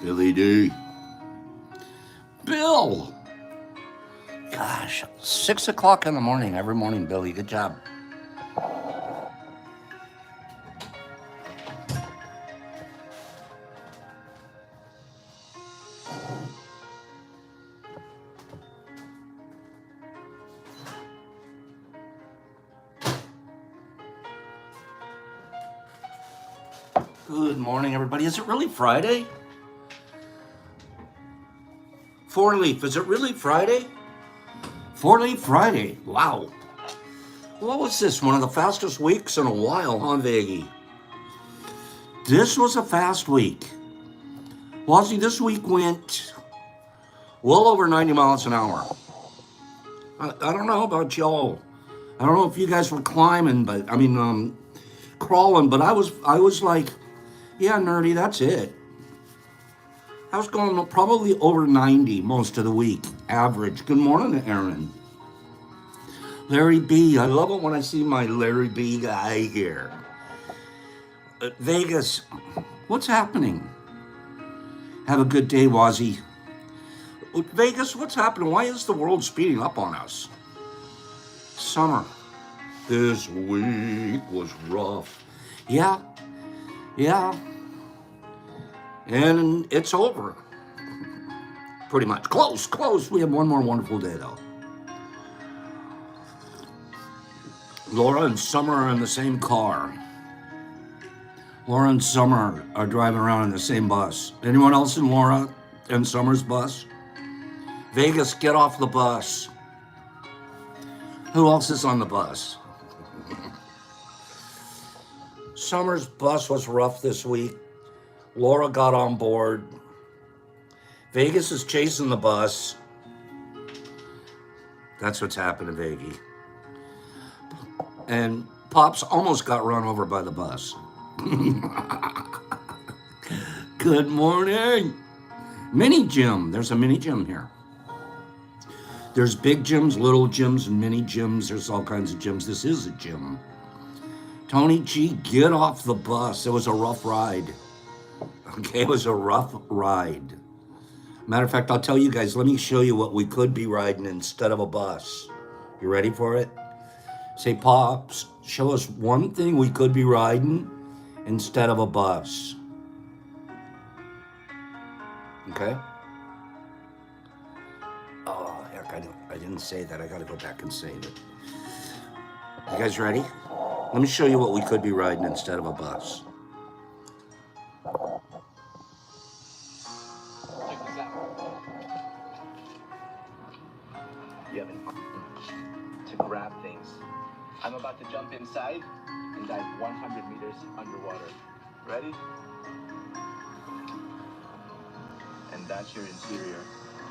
Billy D. Bill! Gosh, 6 o'clock in the morning, every morning, Billy. Good job. Good morning, everybody. Is it really Friday? Four Leaf, is it really Friday? 4-Leaf Friday. Wow. What was this? One of the fastest weeks in a while, huh, Vaggie? This was a fast week. Wazzy, this week went well over 90 miles an hour. I don't know about y'all. I don't know if you guys were climbing, but crawling, but I was like, yeah, nerdy, that's it. I was going probably over 90 most of the week, average. Good morning, Aaron. Larry B. I love it when I see my Larry B guy here. Vegas, what's happening? Have a good day, Wazzy. Vegas, what's happening? Why is the world speeding up on us? Summer. This week was rough. Yeah. And it's over. Pretty much. Close. We have one more wonderful day, though. Laura and Summer are in the same car. Laura and Summer are driving around in the same bus. Anyone else in Laura and Summer's bus? Vegas, get off the bus. Who else is on the bus? Summer's bus was rough this week. Laura got on board. Vegas is chasing the bus. That's what's happening, Vaggie. And Pops almost got run over by the bus. Good morning. Mini gym. There's a mini gym here. There's big gyms, little gyms, and mini gyms. There's all kinds of gyms. This is a gym. Tony G, get off the bus. It was a rough ride. Okay, it was a rough ride. Matter of fact, I'll tell you guys, let me show you what we could be riding instead of a bus. You ready for it? Say, Pops, show us one thing we could be riding instead of a bus. Okay? Oh, heck, I didn't say that. I got to go back and save it. You guys ready? Let me show you what we could be riding instead of a bus. Check this out. You have an arm to grab things. I'm about to jump inside and dive 100 meters underwater. Ready? And that's your interior.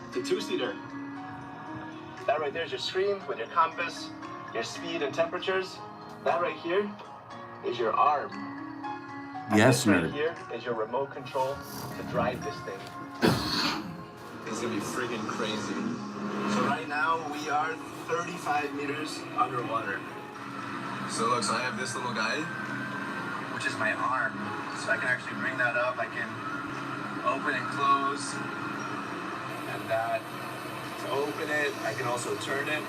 It's a two-seater. That right there is your screen with your compass, your speed and temperatures. That right here is your arm. And Yes, this right nerd. here is your remote control to drive this thing. It's gonna be freaking crazy. So right now we are 35 meters underwater. So look, so I have this little guy, Which is my arm. So I can actually bring that up. I can open and close. And that. To open it, I can also turn it.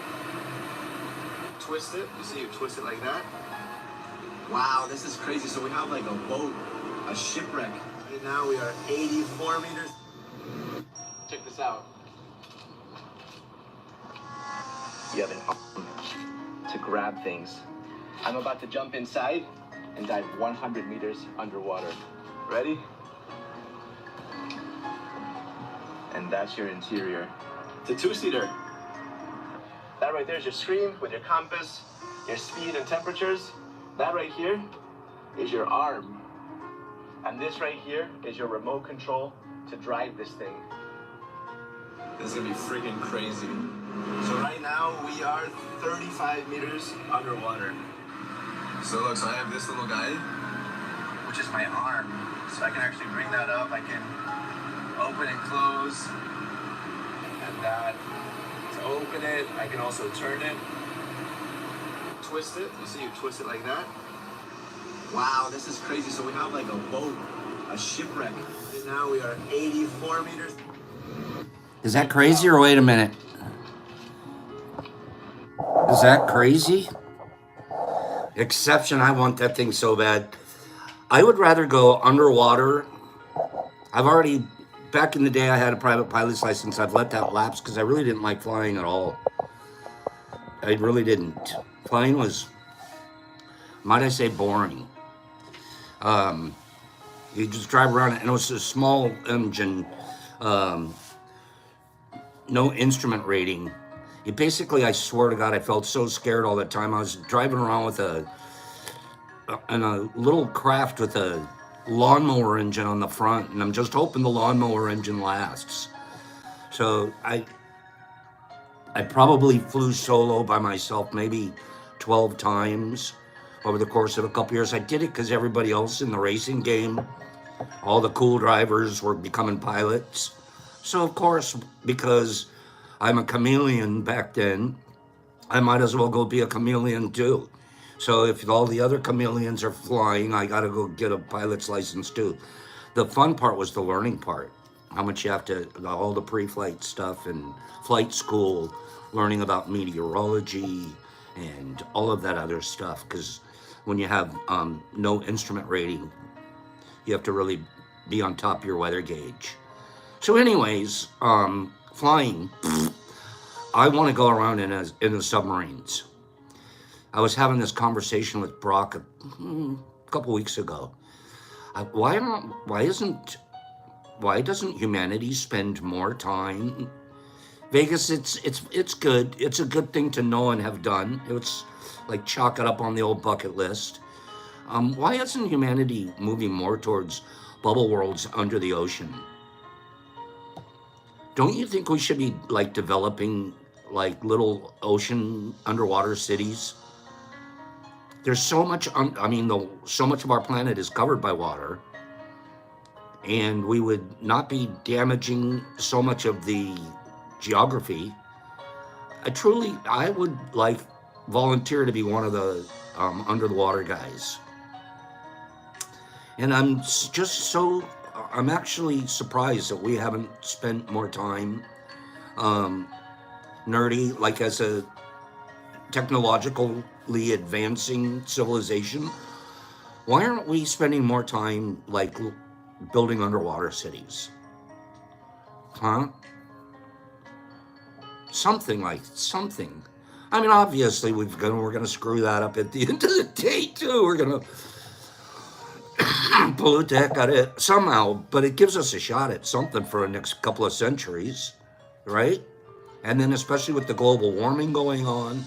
Twist it. You see, you twist it like that. Wow, this is crazy. So we have like a boat, a shipwreck. Right now we are 84 meters. Check this out. You have an arm to grab things. I'm about to jump inside and dive 100 meters underwater. Ready? And that's your interior. It's a two-seater. That right there is your screen with your compass, your speed and temperatures. That right here is your arm. And this right here is your remote control to drive this thing. this is gonna be freaking crazy. So right now we are 35 meters underwater. So look, so I have this little guy, Which is my arm. So I can actually bring that up. I can open and close. And that. To open it, I can also turn it. Twist it. You see, you twist it like that. Wow, this is crazy. So we have like a boat, a shipwreck. Right now. We are 84 meters. Is that crazy or wait a minute? Is that crazy? Exception, I want that thing so bad. I would rather go underwater. I've already, back in the day, I had a private pilot's license. I've let that lapse because I really didn't like flying at all. I really didn't. Flying was, might I say, boring. You just drive around, and it was a small engine, no instrument rating. You basically, I swear to God, I felt so scared all the time. I was driving around with in a little craft with a lawnmower engine on the front, and I'm just hoping the lawnmower engine lasts. So I probably flew solo by myself maybe 12 times over the course of a couple years. I did it because everybody else in the racing game, all the cool drivers were becoming pilots. So of course, because I'm a chameleon back then, I might as well go be a chameleon too. So if all the other chameleons are flying, I gotta go get a pilot's license too. The fun part was the learning part. How much you have to, all the pre-flight stuff and flight school, learning about meteorology and all of that other stuff. Because when you have no instrument rating, you have to really be on top of your weather gauge. So anyways, flying, I want to go around in the submarines. I was having this conversation with Brock a couple weeks ago. Why doesn't humanity spend more time? Vegas, it's good. It's a good thing to know and have done. It's like chalk it up on the old bucket list. Why isn't humanity moving more towards bubble worlds under the ocean? Don't you think we should be like developing like little ocean underwater cities? There's so much, so much of our planet is covered by water, and we would not be damaging so much of the geography. I would like volunteer to be one of the under the water guys. And I'm actually surprised that we haven't spent more time nerdy, like as a technologically advancing civilization. Why aren't we spending more time like building underwater cities? Huh? Something. I mean, obviously we're gonna screw that up at the end of the day too. We're gonna pollute the heck out of it somehow, but it gives us a shot at something for the next couple of centuries, right? And then especially with the global warming going on,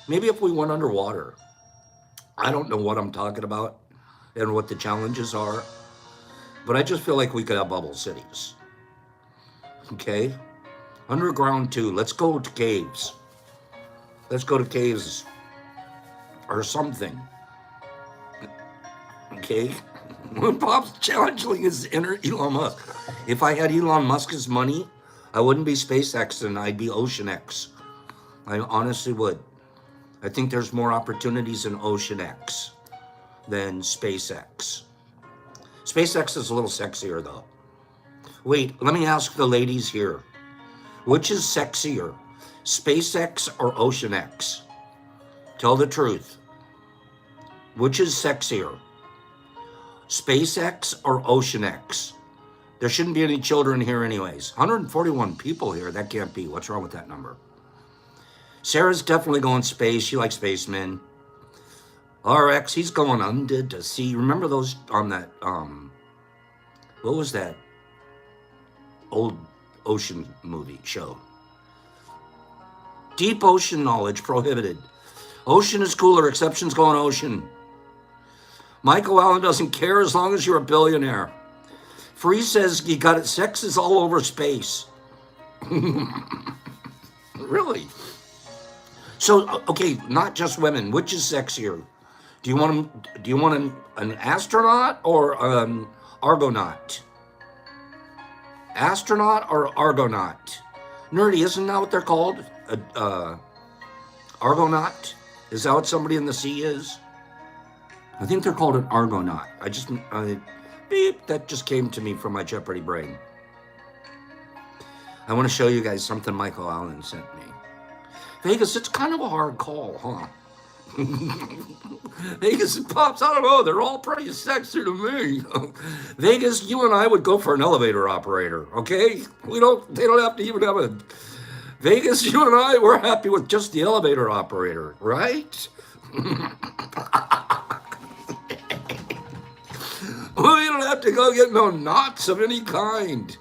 maybe if we went underwater. I don't know what I'm talking about and what the challenges are, but I just feel like we could have bubble cities. Okay? Underground too. Let's go to caves. Let's go to caves or something. Okay? When Bob's challenging his inner Elon Musk. If I had Elon Musk's money, I wouldn't be SpaceX and I'd be Ocean X. I honestly would. I think there's more opportunities in Ocean X than SpaceX. SpaceX is a little sexier though. Wait, let me ask the ladies here. Which is sexier, SpaceX or Ocean X? Tell the truth. Which is sexier, SpaceX or Ocean X? There shouldn't be any children here anyways. 141 people here, that can't be. What's wrong with that number? Sarah's definitely going space. She likes spacemen. RX, he's going under to sea. Remember those on that, what was that old ocean movie show? Deep ocean knowledge prohibited. Ocean is cooler, exceptions go on ocean. Michael Allen doesn't care as long as you're a billionaire. Free says you got it, sex is all over space. Really? So, okay, not just women. Which is sexier? Do you want an astronaut or an argonaut? Astronaut or argonaut? Nerdy, isn't that what they're called? Argonaut? Is that what somebody in the sea is? I think they're called an argonaut. beep. That just came to me from my Jeopardy brain. I want to show you guys something Michael Allen sent me. Vegas, it's kind of a hard call, huh? Vegas, Pops, I don't know. They're all pretty sexy to me. Vegas, you and I would go for an elevator operator, okay? They don't have to even have a... Vegas, you and I, we're happy with just the elevator operator, right? We don't have to go get no knots of any kind.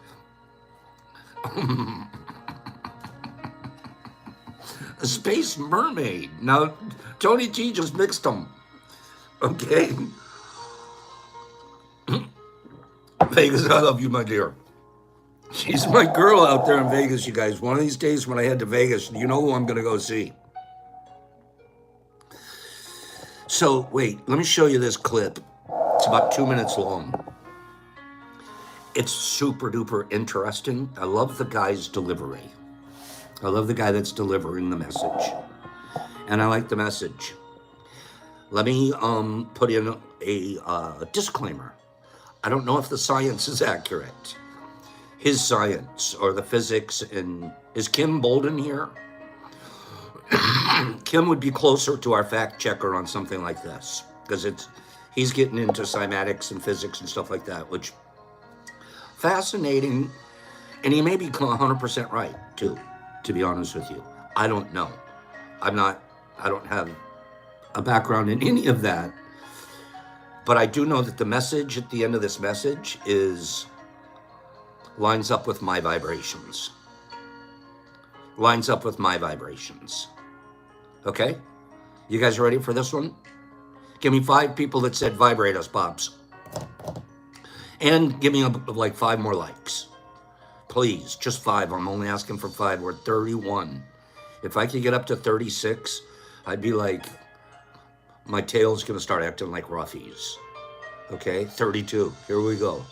A space mermaid. Now, Tony G just mixed them. Okay? Vegas, I love you, my dear. She's my girl out there in Vegas, you guys. One of these days when I head to Vegas, you know who I'm going to go see. So, wait, let me show you this clip. It's about 2 minutes long. It's super duper interesting. I love the guy's delivery. I love the guy that's delivering the message. And I like the message. Let me put in a disclaimer. I don't know if the science is accurate. His science or the physics. And is Kim Bolden here? Kim would be closer to our fact checker on something like this. Because he's getting into cymatics and physics and stuff like that, which fascinating. And he may be 100% right, too, to be honest with you. I don't know. I don't have a background in any of that. But I do know that the message at the end of this message lines up with my vibrations. Lines up with my vibrations. Okay? You guys ready for this one? Give me 5 people that said vibrate us, Pops. And give me like 5 more likes. Please, just 5. I'm only asking for 5. We're 31. If I could get up to 36, I'd be like, my tail's gonna start acting like roughies. Okay, 32, here we go.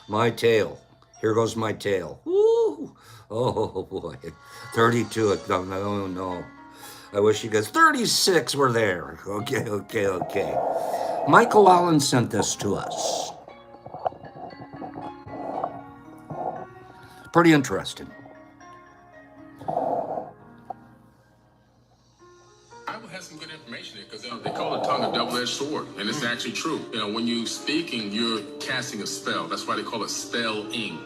My tail, here goes my tail. Woo! Oh boy, 32, no. I wish you guys, 36 were there. Okay. Michael Allen sent this to us. Pretty interesting. Bible has some good information here because they call the tongue a double-edged sword, and it's actually true. When you're speaking, you're casting a spell. That's why they call it spelling.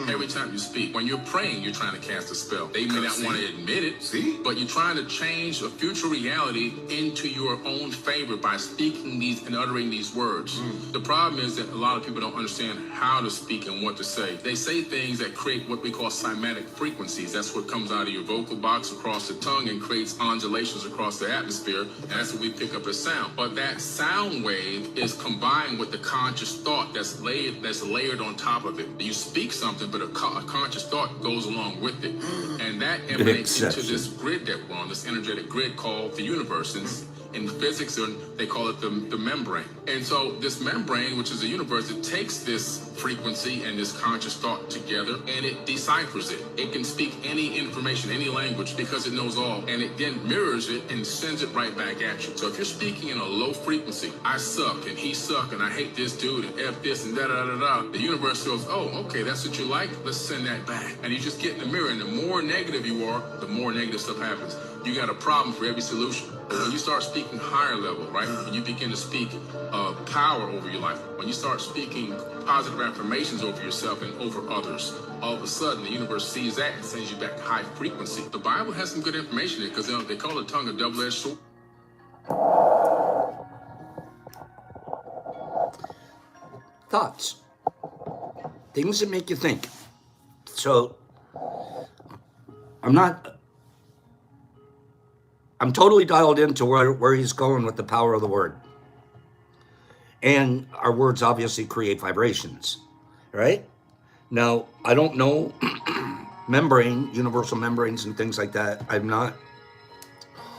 Every time you speak, when you're praying, you're trying to cast a spell. They may not want to admit it, but you're trying to change a future reality into your own favor by speaking these and uttering these words. The problem is that a lot of people don't understand how to speak and what to say. They say things that create what we call cymatic frequencies. That's what comes out of your vocal box across the tongue and creates undulations across the atmosphere, and that's what we pick up as sound. But that sound wave is combined with the conscious thought that's layered on top of it. You speak something, but a conscious thought goes along with it, and that emanates into this grid that we're on, this energetic grid called the universe. In physics, they call it the membrane. And so this membrane, which is a universe, it takes this frequency and this conscious thought together, and it deciphers it. It can speak any information, any language, because it knows all, and it then mirrors it and sends it right back at you. So if you're speaking in a low frequency, I suck, and he suck, and I hate this dude, and F this, and da-da-da-da, the universe goes, oh, okay, that's what you like? Let's send that back. And you just get in the mirror, and the more negative you are, the more negative stuff happens. You got a problem for every solution. But when you start speaking higher level, right? When you begin to speak power over your life, when you start speaking positive affirmations over yourself and over others, all of a sudden the universe sees that and sends you back to high frequency. The Bible has some good information in it because they call the tongue a double-edged sword. Thoughts. Things that make you think. So, I'm totally dialed into where he's going with the power of the word. And our words obviously create vibrations, right? Now, I don't know universal membranes and things like that. I'm not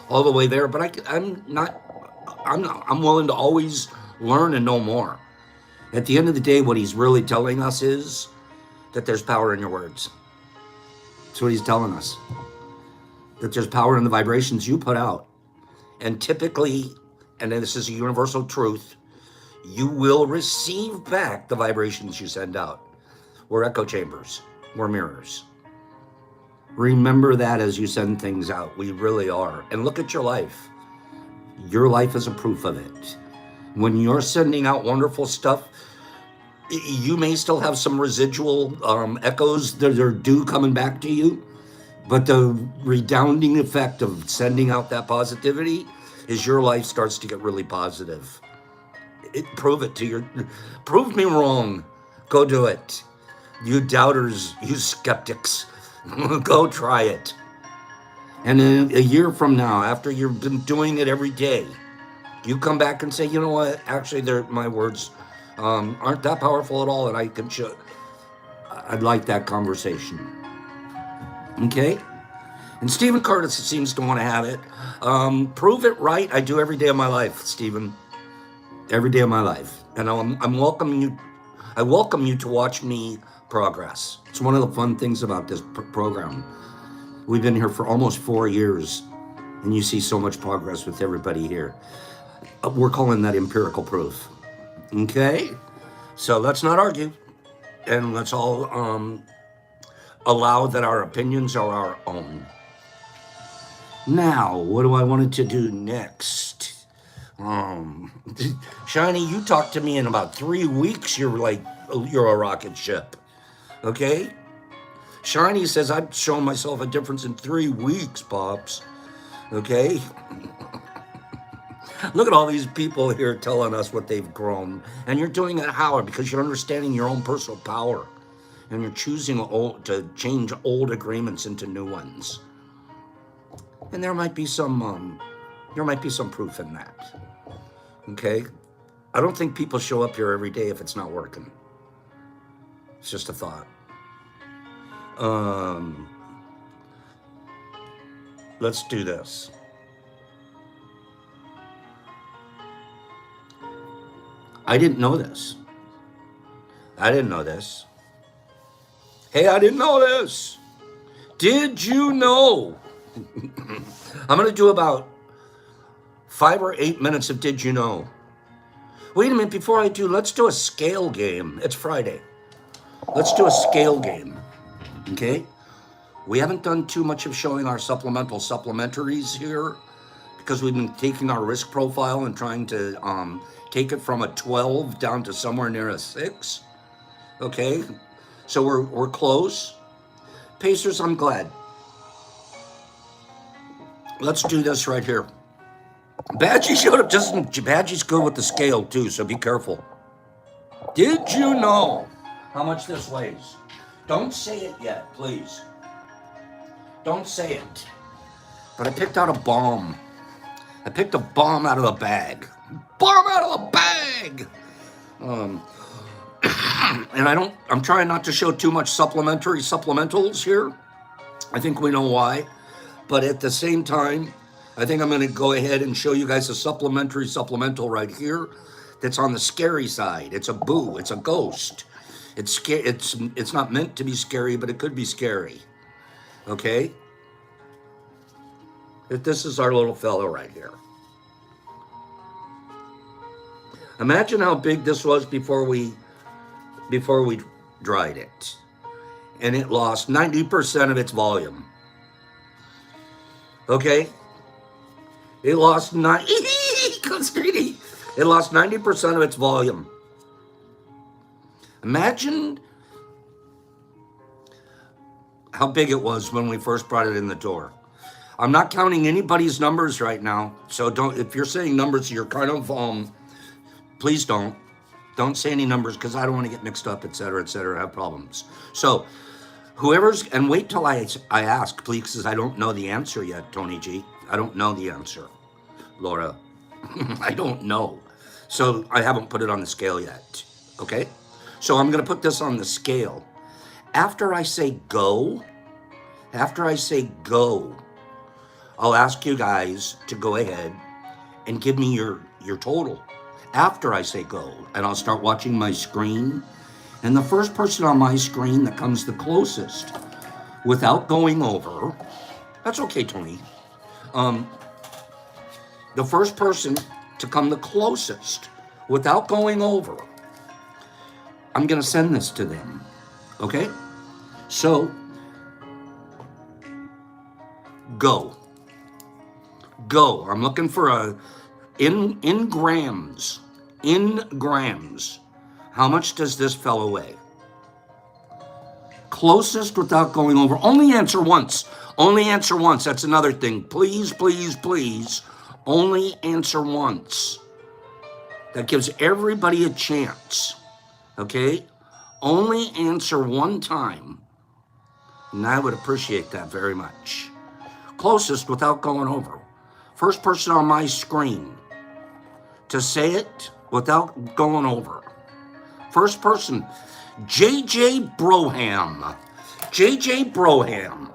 all the way there, but I'm willing to always learn and know more. At the end of the day, what he's really telling us is that there's power in your words. That's what he's telling us. That there's power in the vibrations you put out. And typically, and this is a universal truth, you will receive back the vibrations you send out. We're echo chambers. We're mirrors. Remember that as you send things out. We really are. And look at your life. Your life is a proof of it. When you're sending out wonderful stuff, you may still have some residual echoes that are due coming back to you, but the redounding effect of sending out that positivity is your life starts to get really positive. Prove me wrong. Go do it. You doubters, you skeptics, go try it. And then a year from now, after you've been doing it every day, you come back and say, you know what, actually my words aren't that powerful at all, and I'd like that conversation. Okay? And Stephen Curtis seems to want to have it. Prove it right. I do every day of my life, Stephen. Every day of my life. And I'm welcoming you. I welcome you to watch me progress. It's one of the fun things about this program. We've been here for almost 4 years, and you see so much progress with everybody here. We're calling that empirical proof. Okay? So let's not argue, and let's all allow that our opinions are our own. Now, what do I wanted to do next? Shiny, you talked to me in about 3 weeks. You're a rocket ship. Okay? Shiny says, I've shown myself a difference in 3 weeks, Pops. Okay? Look at all these people here telling us what they've grown. And you're doing it how? Because you're understanding your own personal power. And you're choosing to change old agreements into new ones. And there might be some proof in that. Okay? I don't think people show up here every day if it's not working. It's just a thought. Let's do this. I didn't know this. Hey, I didn't know this. Did you know? I'm going to do about 5 or 8 minutes of Did You Know? Wait a minute, before I do, let's do a scale game. It's Friday. Let's do a scale game. Okay? We haven't done too much of showing our supplementaries here because we've been taking our risk profile and trying to take it from a 12 down to somewhere near a 6. Okay? So we're close. Pacers, I'm glad. Let's do this right here. Badgie showed up. Badgie's good with the scale too, so be careful. Did you know how much this weighs? Don't say it yet, please. Don't say it. But I picked out a bomb. I picked a bomb out of the bag. Bomb out of the bag! And I'm trying not to show too much supplementals here. I think we know why. But at the same time, I think I'm going to go ahead and show you guys a supplemental right here that's on the scary side. It's a boo. It's a ghost. It's not meant to be scary, but it could be scary. Okay? This is our little fellow right here. Imagine how big this was before we dried it. And it lost 90% of its volume. Okay? It lost 90% of its volume. Imagine how big it was when we first brought it in the door. I'm not counting anybody's numbers right now, so if you're saying numbers, you're kind of please don't say any numbers because I don't want to get mixed up, etc., have problems. So and wait till I ask, please, because I don't know the answer yet, Tony G. I don't know the answer. Laura, I don't know. So I haven't put it on the scale yet, okay? So I'm going to put this on the scale. After I say go, I'll ask you guys to go ahead and give me your total after I say go. And I'll start watching my screen. And the first person on my screen that comes the closest without going over, that's okay, Tony. The first person to come the closest without going over, I'm going to send this to them. Okay? So, go. Go. I'm looking for in grams. In grams. How much does this fellow weigh? Closest without going over. Only answer once. Only answer once. That's another thing. Please, please, please. Only answer once. That gives everybody a chance. Okay? Only answer one time. And I would appreciate that very much. Closest without going over. First person on my screen to say it without going over. First person, JJ Broham. JJ Broham.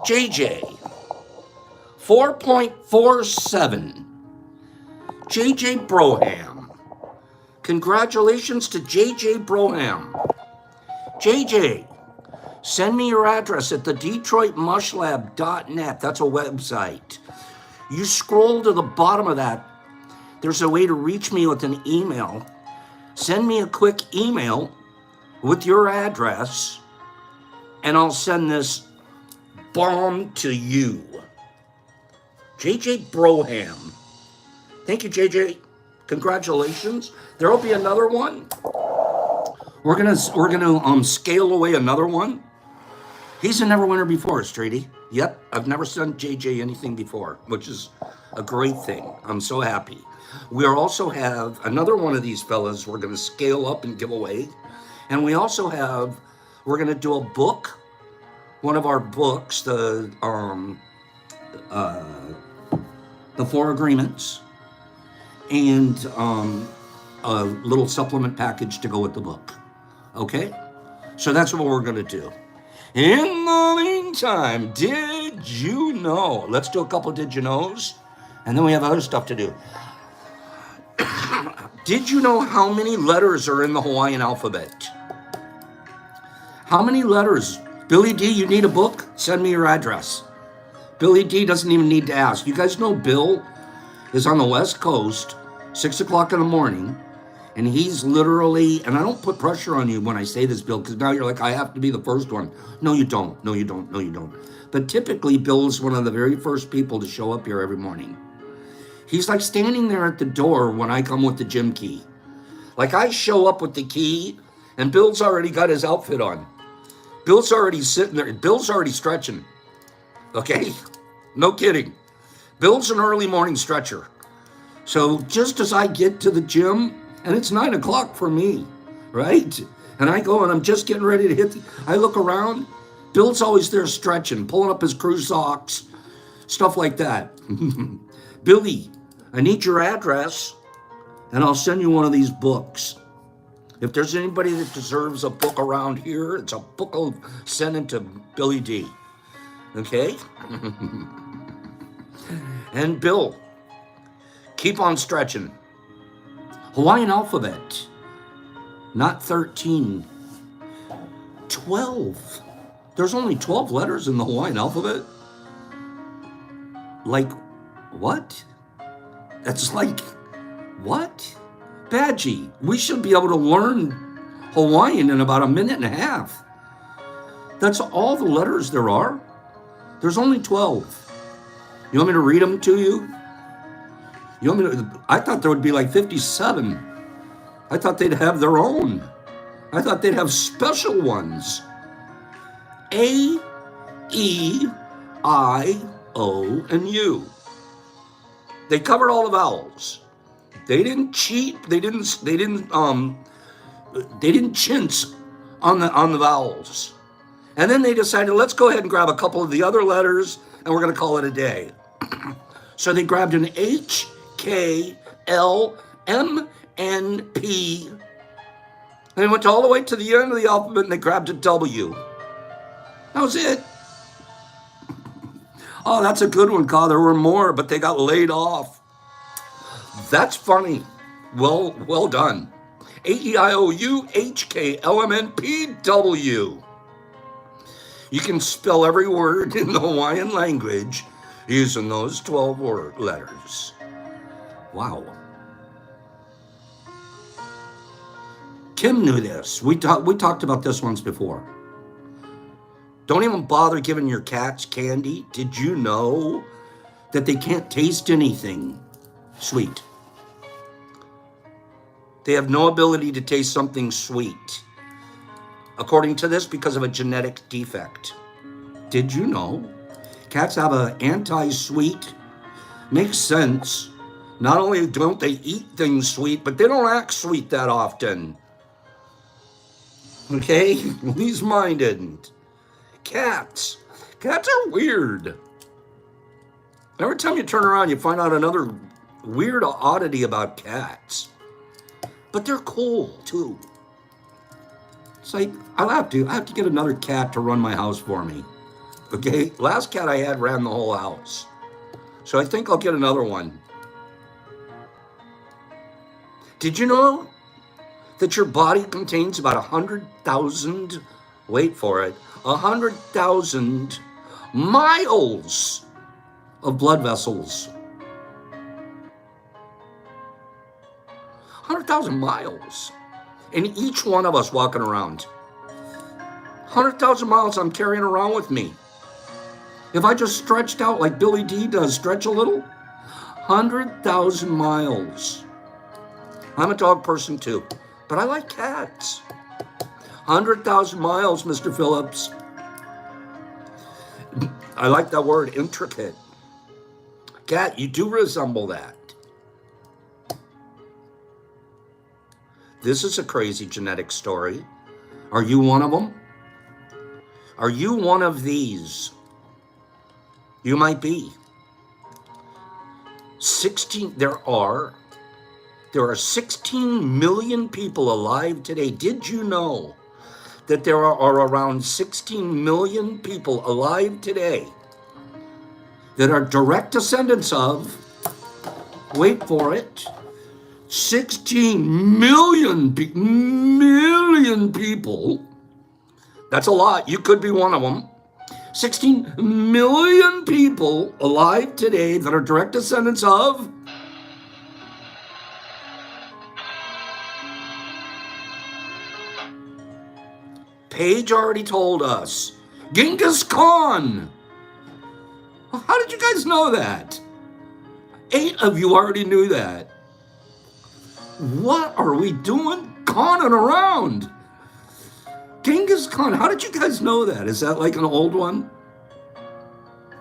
JJ. 4.47. JJ Broham. Congratulations to JJ Broham. JJ, send me your address at the DetroitMushLab.net. That's a website. You scroll to the bottom of that. There's a way to reach me with an email. Send me a quick email with your address, and I'll send this bomb to you. JJ Broham. Thank you, JJ. Congratulations. There'll be another one. We're gonna scale away another one. He's a never winner before, Streety. Yep, I've never sent JJ anything before, which is a great thing. I'm so happy. We also have another one of these fellas we're gonna scale up and give away. And we also have, we're gonna do a book, one of our books, the 4 Agreements, and a little supplement package to go with the book. Okay? So that's what we're gonna do. In the meantime, did you know? Let's do a couple did you knows, and then we have other stuff to do. Did you know how many letters are in the Hawaiian alphabet? How many letters? Billy D, you need a book? Send me your address. Billy D doesn't even need to ask. You guys know Bill is on the West Coast, 6 o'clock in the morning, and he's literally, and I don't put pressure on you when I say this, Bill, because now you're like, I have to be the first one. No, you don't. No, you don't. No, you don't. But typically, Bill is one of the very first people to show up here every morning. He's like standing there at the door when I come with the gym key. Like I show up with the key, and Bill's already got his outfit on. Bill's already sitting there. Bill's already stretching. Okay? No kidding. Bill's an early morning stretcher. So just as I get to the gym, and it's 9 o'clock for me, right? And I go and I'm just getting ready to hit I look around, Bill's always there stretching, pulling up his crew socks, stuff like that. Billy, I need your address, and I'll send you one of these books. If there's anybody that deserves a book around here, it's a book I'll send it to Billy D. Okay? And Bill, keep on stretching. Hawaiian alphabet, not 13, 12. There's only 12 letters in the Hawaiian alphabet. Like, what? That's like, what? Badgie, we should be able to learn Hawaiian in about a minute and a half. That's all the letters there are. There's only 12. You want me to read them to you? You want me to? I thought there would be like 57. I thought they'd have their own. I thought they'd have special ones. A, E, I, O, and U. They covered all the vowels. They didn't cheat. They didn't chintz on the vowels. And then they decided, let's go ahead and grab a couple of the other letters, and we're going to call it a day. So they grabbed an H, K, L, M, N, P. And they went all the way to the end of the alphabet, and they grabbed a W. That was it. Oh, that's a good one, Carl. There were more, but they got laid off. That's funny. Well done. A-E-I-O-U-H-K-L-M-N-P-W. You can spell every word in the Hawaiian language using those 12 letters. Wow. Kim knew this. We talked about this once before. Don't even bother giving your cats candy. Did you know that they can't taste anything sweet? They have no ability to taste something sweet. According to this, because of a genetic defect. Did you know? Cats have an anti-sweet. Makes sense. Not only don't they eat things sweet, but they don't act sweet that often. Okay? He's minded. Cats. Cats are weird. Every time you turn around, you find out another weird oddity about cats. But they're cool, too. It's like, I have to get another cat to run my house for me. Okay? Last cat I had ran the whole house. So I think I'll get another one. Did you know that your body contains about 100,000, wait for it, 100,000 miles of blood vessels? 100,000 miles. And each one of us walking around. 100,000 miles I'm carrying around with me. If I just stretched out like Billy D does, stretch a little, 100,000 miles. I'm a dog person too, but I like cats. 100,000 miles, Mr. Phillips. I like that word, intricate. Cat, you do resemble that. This is a crazy genetic story. Are you one of them? Are you one of these? You might be. 16, there are 16 million people alive today. Did you know that there are around 16 million people alive today that are direct descendants of, wait for it, 16 million people. That's a lot. You could be one of them. 16 million people alive today that are direct descendants of Paige already told us. Genghis Khan. How did you guys know that? 8 of you already knew that. What are we doing conning around? Genghis Khan, how did you guys know that? Is that like an old one?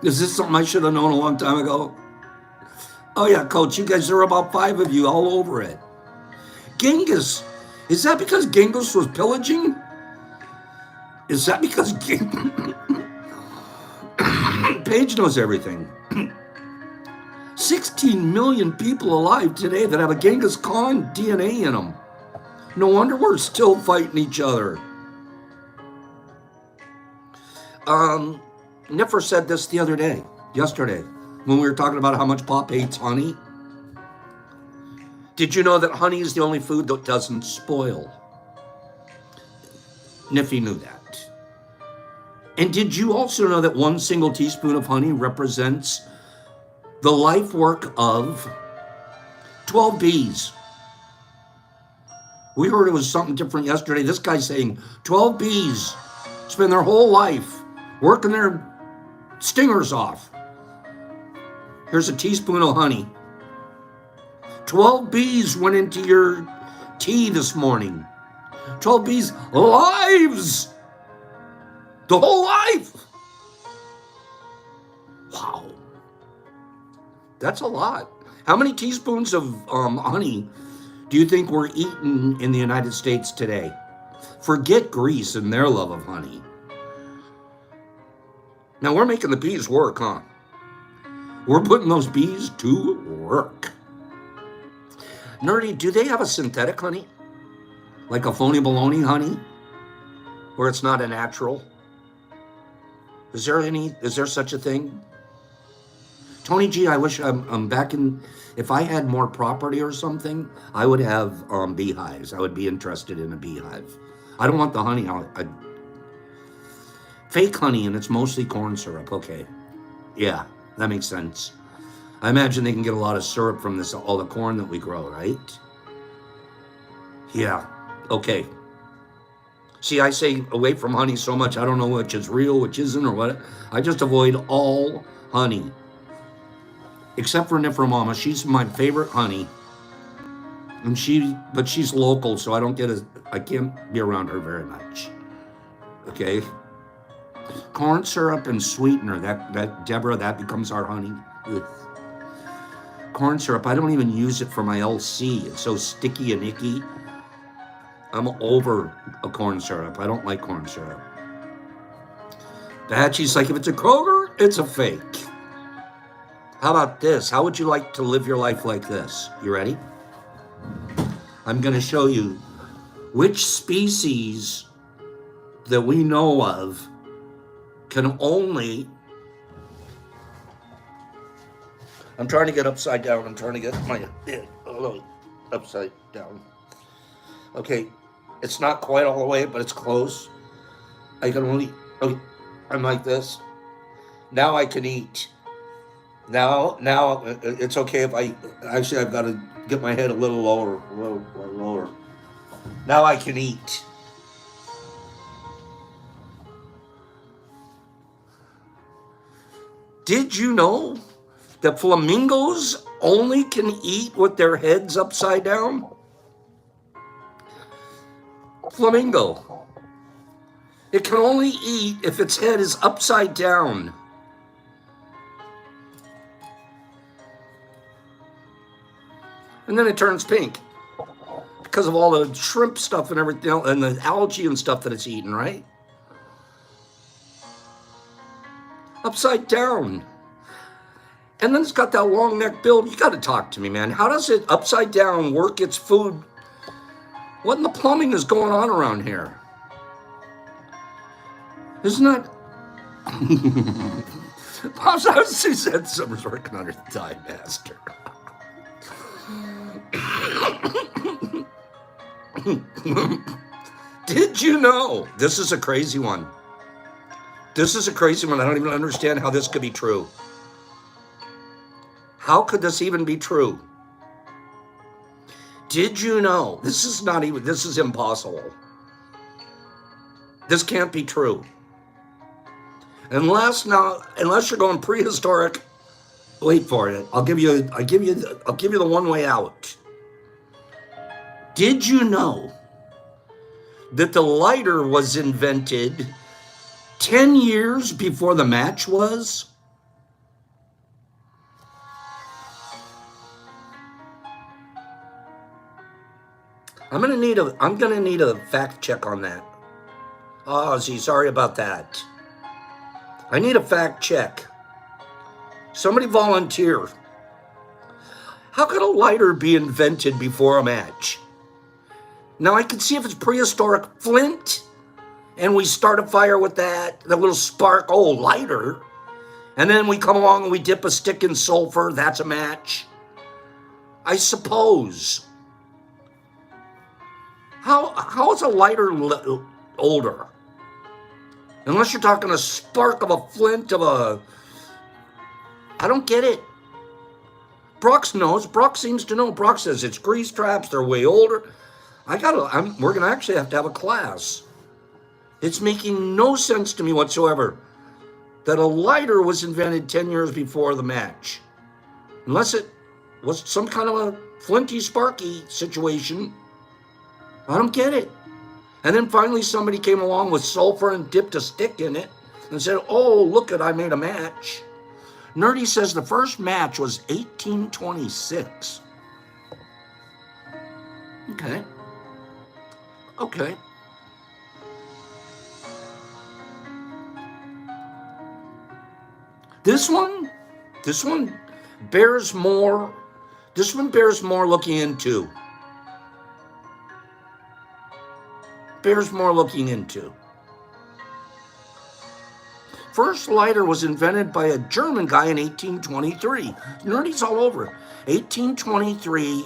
Is this something I should have known a long time ago? Oh yeah, Coach, you guys, there are about 5 of you all over it. Genghis, is that because Genghis was pillaging? Is that because Paige knows everything. 16 million people alive today that have a Genghis Khan DNA in them. No wonder we're still fighting each other. Niffer said this the other day, yesterday, when we were talking about how much Pop hates honey. Did you know that honey is the only food that doesn't spoil? Niffy knew that. And did you also know that 1 single teaspoon of honey represents the life work of 12 bees? We heard it was something different yesterday. This guy's saying 12 bees spend their whole life working their stingers off. Here's a teaspoon of honey. 12 bees went into your tea this morning. 12 bees' lives. The whole life. Wow. That's a lot. How many teaspoons of honey do you think we're eating in the United States today? Forget Greece and their love of honey. Now we're making the bees work, huh? We're putting those bees to work. Nerdy, do they have a synthetic honey? Like a phony baloney honey? Where it's not a natural? Is there such a thing? Tony G, I wish I'm back in, if I had more property or something, I would have beehives. I would be interested in a beehive. I don't want the honey. Fake honey, and it's mostly corn syrup. Okay. Yeah, that makes sense. I imagine they can get a lot of syrup from this, all the corn that we grow, right? Yeah. Okay. See, I say away from honey so much, I don't know which is real, which isn't, or what. I just avoid all honey. Except for Nifra Mama. She's my favorite honey. But she's local, so I can't be around her very much. Okay? Corn syrup and sweetener, that Deborah, that becomes our honey. Ugh. Corn syrup, I don't even use it for my LC. It's so sticky and icky. I'm over a corn syrup. I don't like corn syrup. She's like, if it's a Kroger, it's a fake. How about this? How would you like to live your life like this? You ready? I'm going to show you which species that we know of can only... I'm trying to get upside down. I'm trying to get my head upside down. Okay, it's not quite all the way, but it's close. I can only... Okay, I'm like this. Now I can eat. Now it's okay if I... Actually, I've got to get my head a little lower. Now I can eat. Did you know that flamingos only can eat with their heads upside down? Flamingo. It can only eat if its head is upside down. And then it turns pink because of all the shrimp stuff and everything else, and the algae and stuff that it's eating, right? Upside down. And then it's got that long neck bill. You got to talk to me, man. How does it upside down work its food? What in the plumbing is going on around here? Isn't that... Suzanne Summers working on her Thigh Master. Did you know? This is a crazy one. This is a crazy one. I don't even understand how this could be true. How could this even be true? Did you know? This is impossible. This can't be true. Unless you're going prehistoric, wait for it. I'll give you the one way out. Did you know that the lighter was invented 10 years before the match was? I'm gonna need a fact check on that. Oh, Ozzy, sorry about that. I need a fact check. Somebody volunteer. How could a lighter be invented before a match? Now I can see if it's prehistoric flint, and we start a fire with the little spark, lighter. And then we come along and we dip a stick in sulfur, that's a match. I suppose. How is a lighter older? Unless you're talking a spark of a flint I don't get it. Brock knows. Brock seems to know. Brock says it's grease traps. They're way older. We're going to actually have to have a class. It's making no sense to me whatsoever that a lighter was invented 10 years before the match. Unless it was some kind of a flinty, sparky situation. I don't get it. And then finally somebody came along with sulfur and dipped a stick in it and said, oh, look I made a match. Nerdy says the first match was 1826. Okay. This one bears more looking into. First lighter was invented by a German guy in 1823. Nerdy's all over. 1823,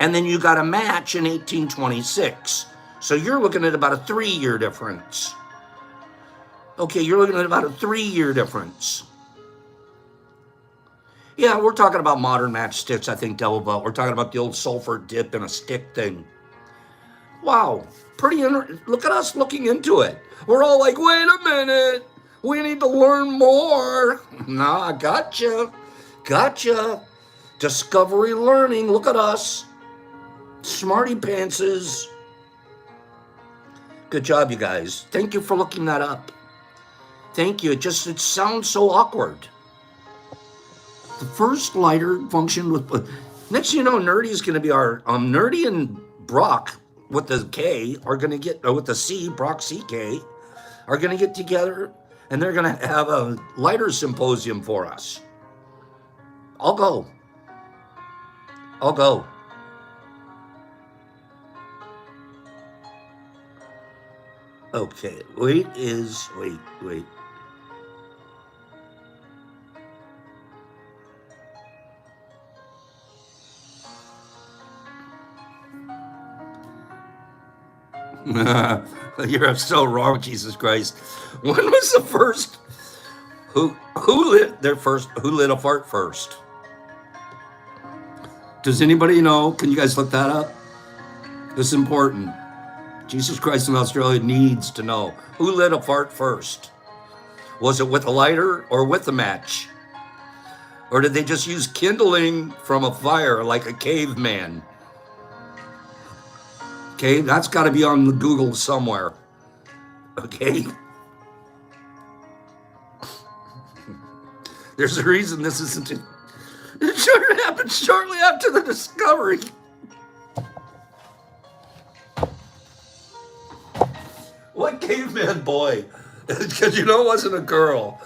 and then you got a match in 1826. So you're looking at about a 3-year difference. Okay, you're looking at about a 3-year difference. Yeah, we're talking about modern matchsticks, I think, Double Belt. We're talking about the old sulfur dip in a stick thing. Wow, look at us looking into it. We're all like, wait a minute, we need to learn more. Nah, gotcha. Discovery learning. Look at us, smarty pantses. Good job, you guys. Thank you for looking that up. Thank you. It sounds so awkward. The first lighter functioned with. Next thing you know, Nerdy is going to be our Nerdy and Brock with the K are going to get with the C, Brock CK, are going to get together and they're going to have a lighter symposium for us. I'll go. Okay, wait. You're so wrong, Jesus Christ. When was the first who lit a fart first? Does anybody know? Can you guys look that up? This is important. Jesus Christ in Australia needs to know. Who lit a fart first? Was it with a lighter or with a match? Or did they just use kindling from a fire like a caveman? Okay, that's got to be on the Google somewhere. Okay. There's a reason this isn't. It should have happened shortly after the discovery. What caveman boy? Because it wasn't a girl.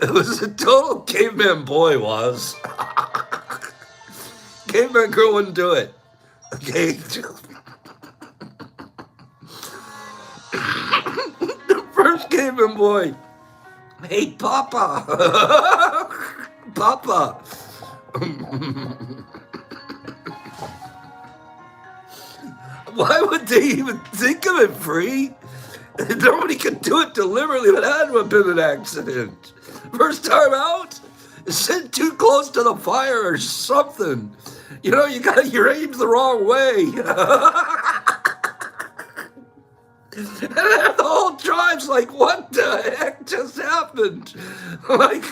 It was a total caveman boy, was. Caveman girl wouldn't do it. Okay. The first caveman boy. Hey, Papa. Papa. Why would they even think of it, Free? Nobody could do it deliberately. It had to have been an accident. First time out, sit too close to the fire or something. You got your aim the wrong way. And the whole tribe's like, what the heck just happened? Like,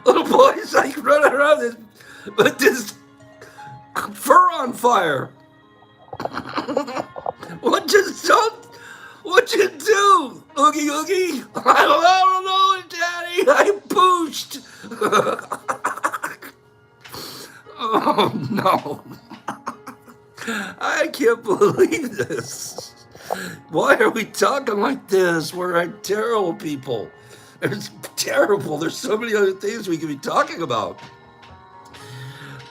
little boys like running around with this fur on fire. What'd you do? Oogie? I don't know, Daddy. I pooched. Oh, no. I can't believe this. Why are we talking like this? We're terrible people. There's so many other things we could be talking about.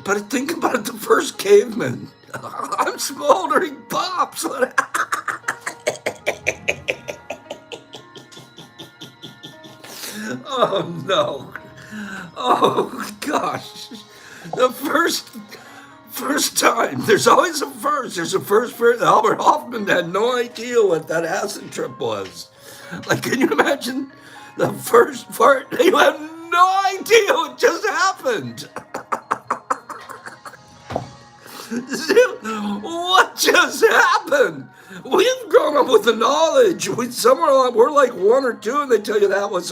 But think about it, the first caveman. I'm smoldering pops. Oh, no. Oh, gosh. The first time. There's always a first. There's a first. Albert Hoffman had no idea what that acid trip was. Like, can you imagine the first part? You have no idea what just happened. What just happened? We've grown up with the knowledge. We're like one or two, and they tell you that was,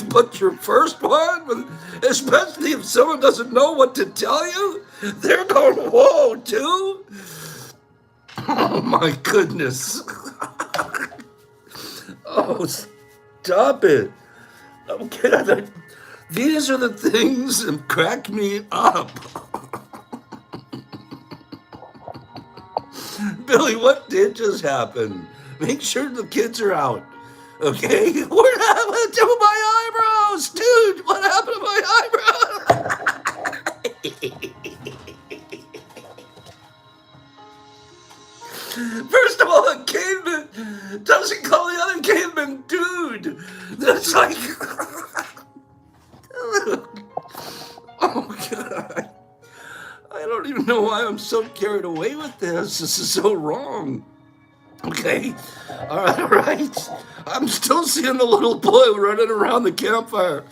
but your first one, especially if someone doesn't know what to tell you, they're going, whoa, too? Oh, my goodness. Oh, stop it. Okay, these are the things that crack me up. Billy, what did just happen? Make sure the kids are out. Okay? What happened to my eyebrows? Dude, what happened to my eyebrows? First of all, a caveman doesn't call the other caveman dude. That's like... Oh, God. I don't even know why I'm so carried away with this. This is so wrong. Okay. All right. I'm still seeing the little boy running around the campfire.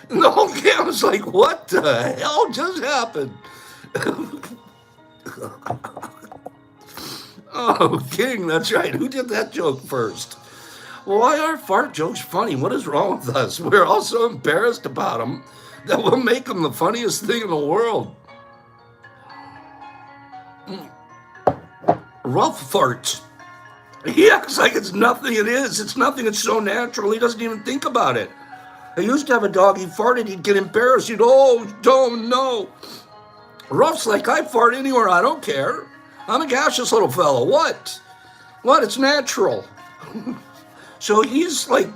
And the whole camp's like, what the hell just happened? Oh, King, that's right. Who did that joke first? Why are fart jokes funny? What is wrong with us? We're all so embarrassed about them that we'll make them the funniest thing in the world. Ralph farts. He acts like it's nothing. It is. It's nothing. It's so natural. He doesn't even think about it. I used to have a dog. He farted. He'd get embarrassed. He'd, oh, don't know. Ruff's like, I fart anywhere. I don't care. I'm a gaseous little fellow. What? What? It's natural. So he's like,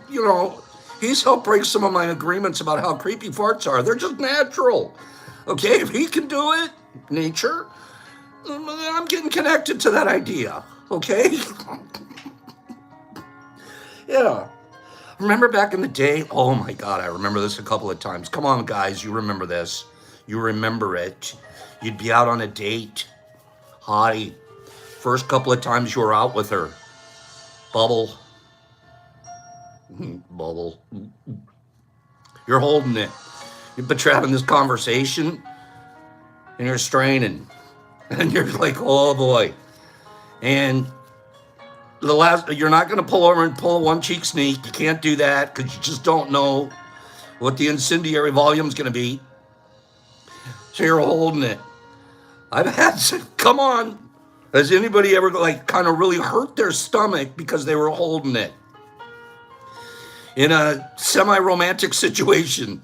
he's helped break some of my agreements about how creepy farts are. They're just natural. Okay, if he can do it, nature, I'm getting connected to that idea. Okay? Yeah. Remember back in the day? Oh my God, I remember this a couple of times. Come on, guys, you remember this. You remember it. You'd be out on a date. Hottie. First couple of times you were out with her. Bubble. Bubble. You're holding it. But you're having this conversation and you're straining. And you're like, oh boy. And you're not going to pull over and pull a one cheek sneak. You can't do that because you just don't know what the incendiary volume is going to be. So you're holding it. I've had come on. Has anybody ever kind of really hurt their stomach because they were holding it? In a semi-romantic situation.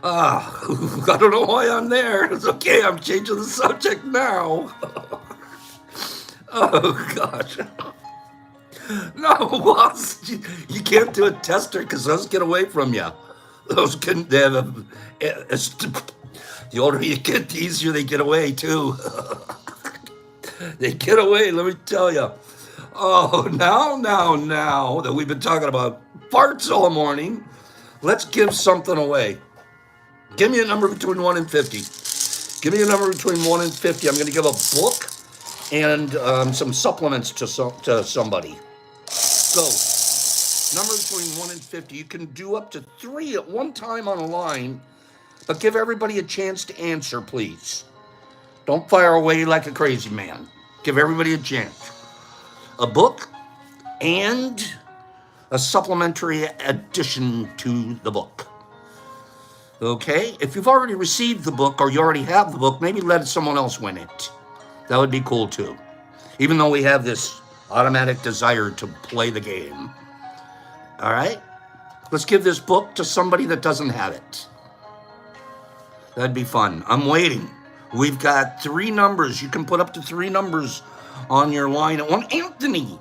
I don't know why I'm there. It's okay, I'm changing the subject now. Oh, gosh. No, boss, you can't do a tester because those get away from you. Those can, they have the older you get, the easier they get away, too. They get away, let me tell you. Oh, now that we've been talking about farts all morning, let's give something away. Give me a number between 1 and 50. Give me a number between 1 and 50. I'm going to give a book and some supplements to somebody. Go. Number between 1 and 50. You can do up to 3 at one time on a line, but give everybody a chance to answer, please. Don't fire away like a crazy man. Give everybody a chance. A book and a supplementary addition to the book. Okay? If you've already received the book or you already have the book, maybe let someone else win it. That would be cool too. Even though we have this automatic desire to play the game. All right? Let's give this book to somebody that doesn't have it. That'd be fun. I'm waiting. We've got 3 numbers. You can put up to 3 numbers on your line at one. Anthony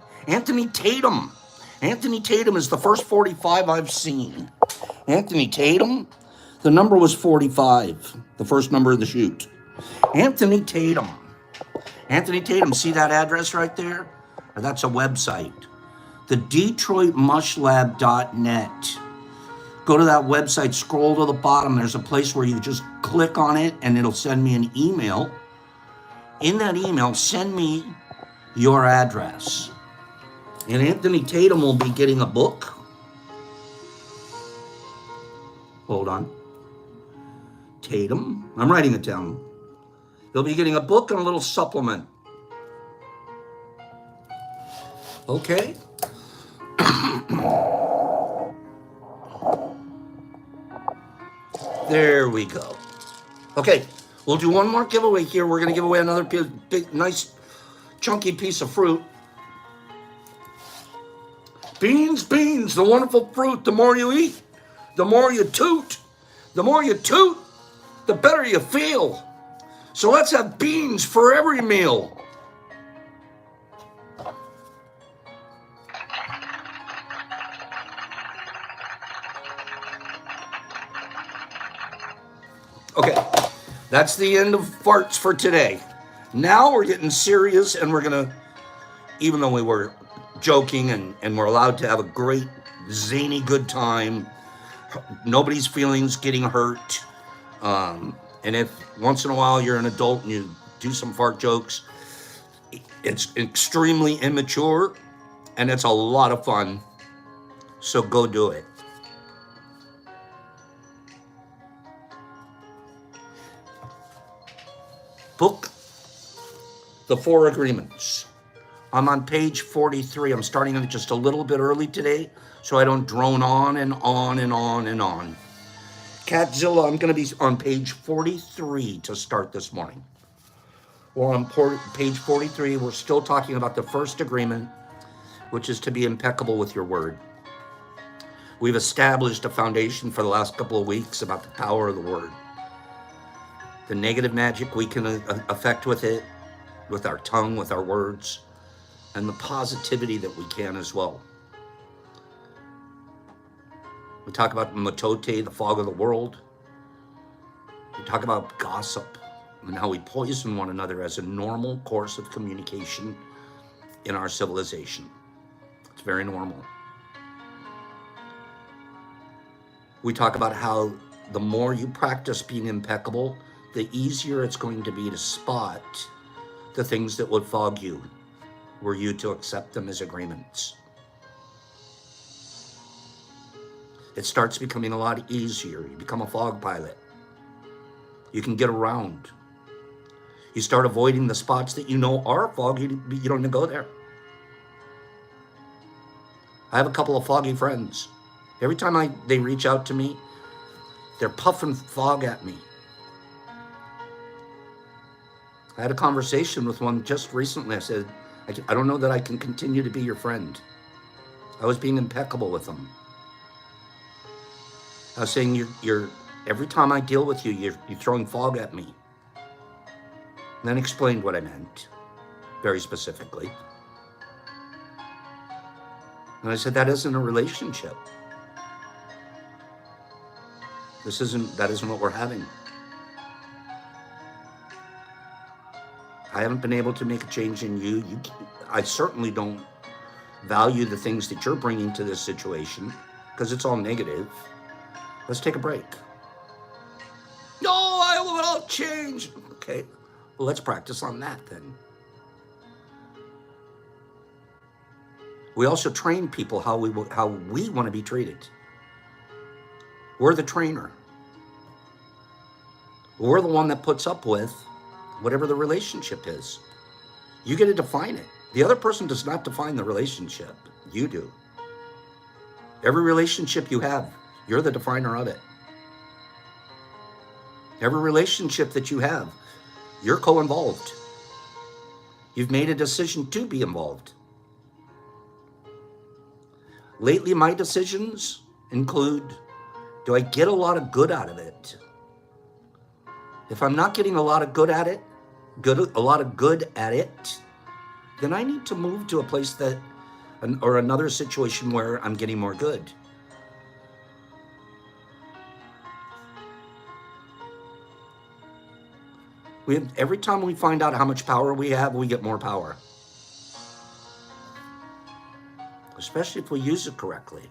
Tatum. Anthony Tatum is the first 45 I've seen. Anthony Tatum, the number was 45, the first number of the shoot. Anthony Tatum. Anthony Tatum, see that address right there? That's a website. The DetroitMushLab.net. Go to that website, scroll to the bottom. There's a place where you just click on it and it'll send me an email. In that email, send me your address. And Anthony Tatum will be getting a book. Hold on. Tatum. I'm writing it down. He'll be getting a book and a little supplement. Okay. There we go. Okay, we'll do one more giveaway here. We're going to give away another big, nice, chunky piece of fruit. Beans, the wonderful fruit. The more you eat, the more you toot. The more you toot, the better you feel. So let's have beans for every meal. Okay, that's the end of farts for today. Now we're getting serious and we're going to, even though we were joking and we're allowed to have a great, zany, good time, nobody's feelings getting hurt. And if once in a while you're an adult and you do some fart jokes, it's extremely immature and it's a lot of fun. So go do it. Book The 4 agreements. I'm on page 43. I'm starting it just a little bit early today so I don't drone on and on and on and on. Catzilla, I'm going to be on page 43 to start this morning. Well, on page 43, we're still talking about the first agreement, which is to be impeccable with your word. We've established a foundation for the last couple of weeks about the power of the word. The negative magic we can affect with it, with our tongue, with our words, and the positivity that we can as well. We talk about matote, the fog of the world. We talk about gossip and how we poison one another as a normal course of communication in our civilization. It's very normal. We talk about how the more you practice being impeccable, the easier it's going to be to spot the things that would fog you, were you to accept them as agreements. It starts becoming a lot easier. You become a fog pilot. You can get around. You start avoiding the spots that you know are foggy. You don't even go there. I have a couple of foggy friends. Every time they reach out to me, they're puffing fog at me. I had a conversation with one just recently. I said, I don't know that I can continue to be your friend. I was being impeccable with them. I was saying, you're every time I deal with you, you're throwing fog at me. And then explained what I meant, very specifically. And I said, that isn't a relationship. That isn't what we're having. I haven't been able to make a change in you. I certainly don't value the things that you're bringing to this situation because it's all negative. Let's take a break. No, I'll change. Okay, well, let's practice on that then. We also train people how we want to be treated. We're the trainer. We're the one that puts up with whatever the relationship is. You get to define it. The other person does not define the relationship. You do. Every relationship you have, you're the definer of it. Every relationship that you have, you're co-involved. You've made a decision to be involved. Lately, my decisions include, do I get a lot of good out of it? If I'm not getting a lot of good at it, then I need to move to a place or another situation where I'm getting more good. Every time we find out how much power we have, we get more power. Especially if we use it correctly.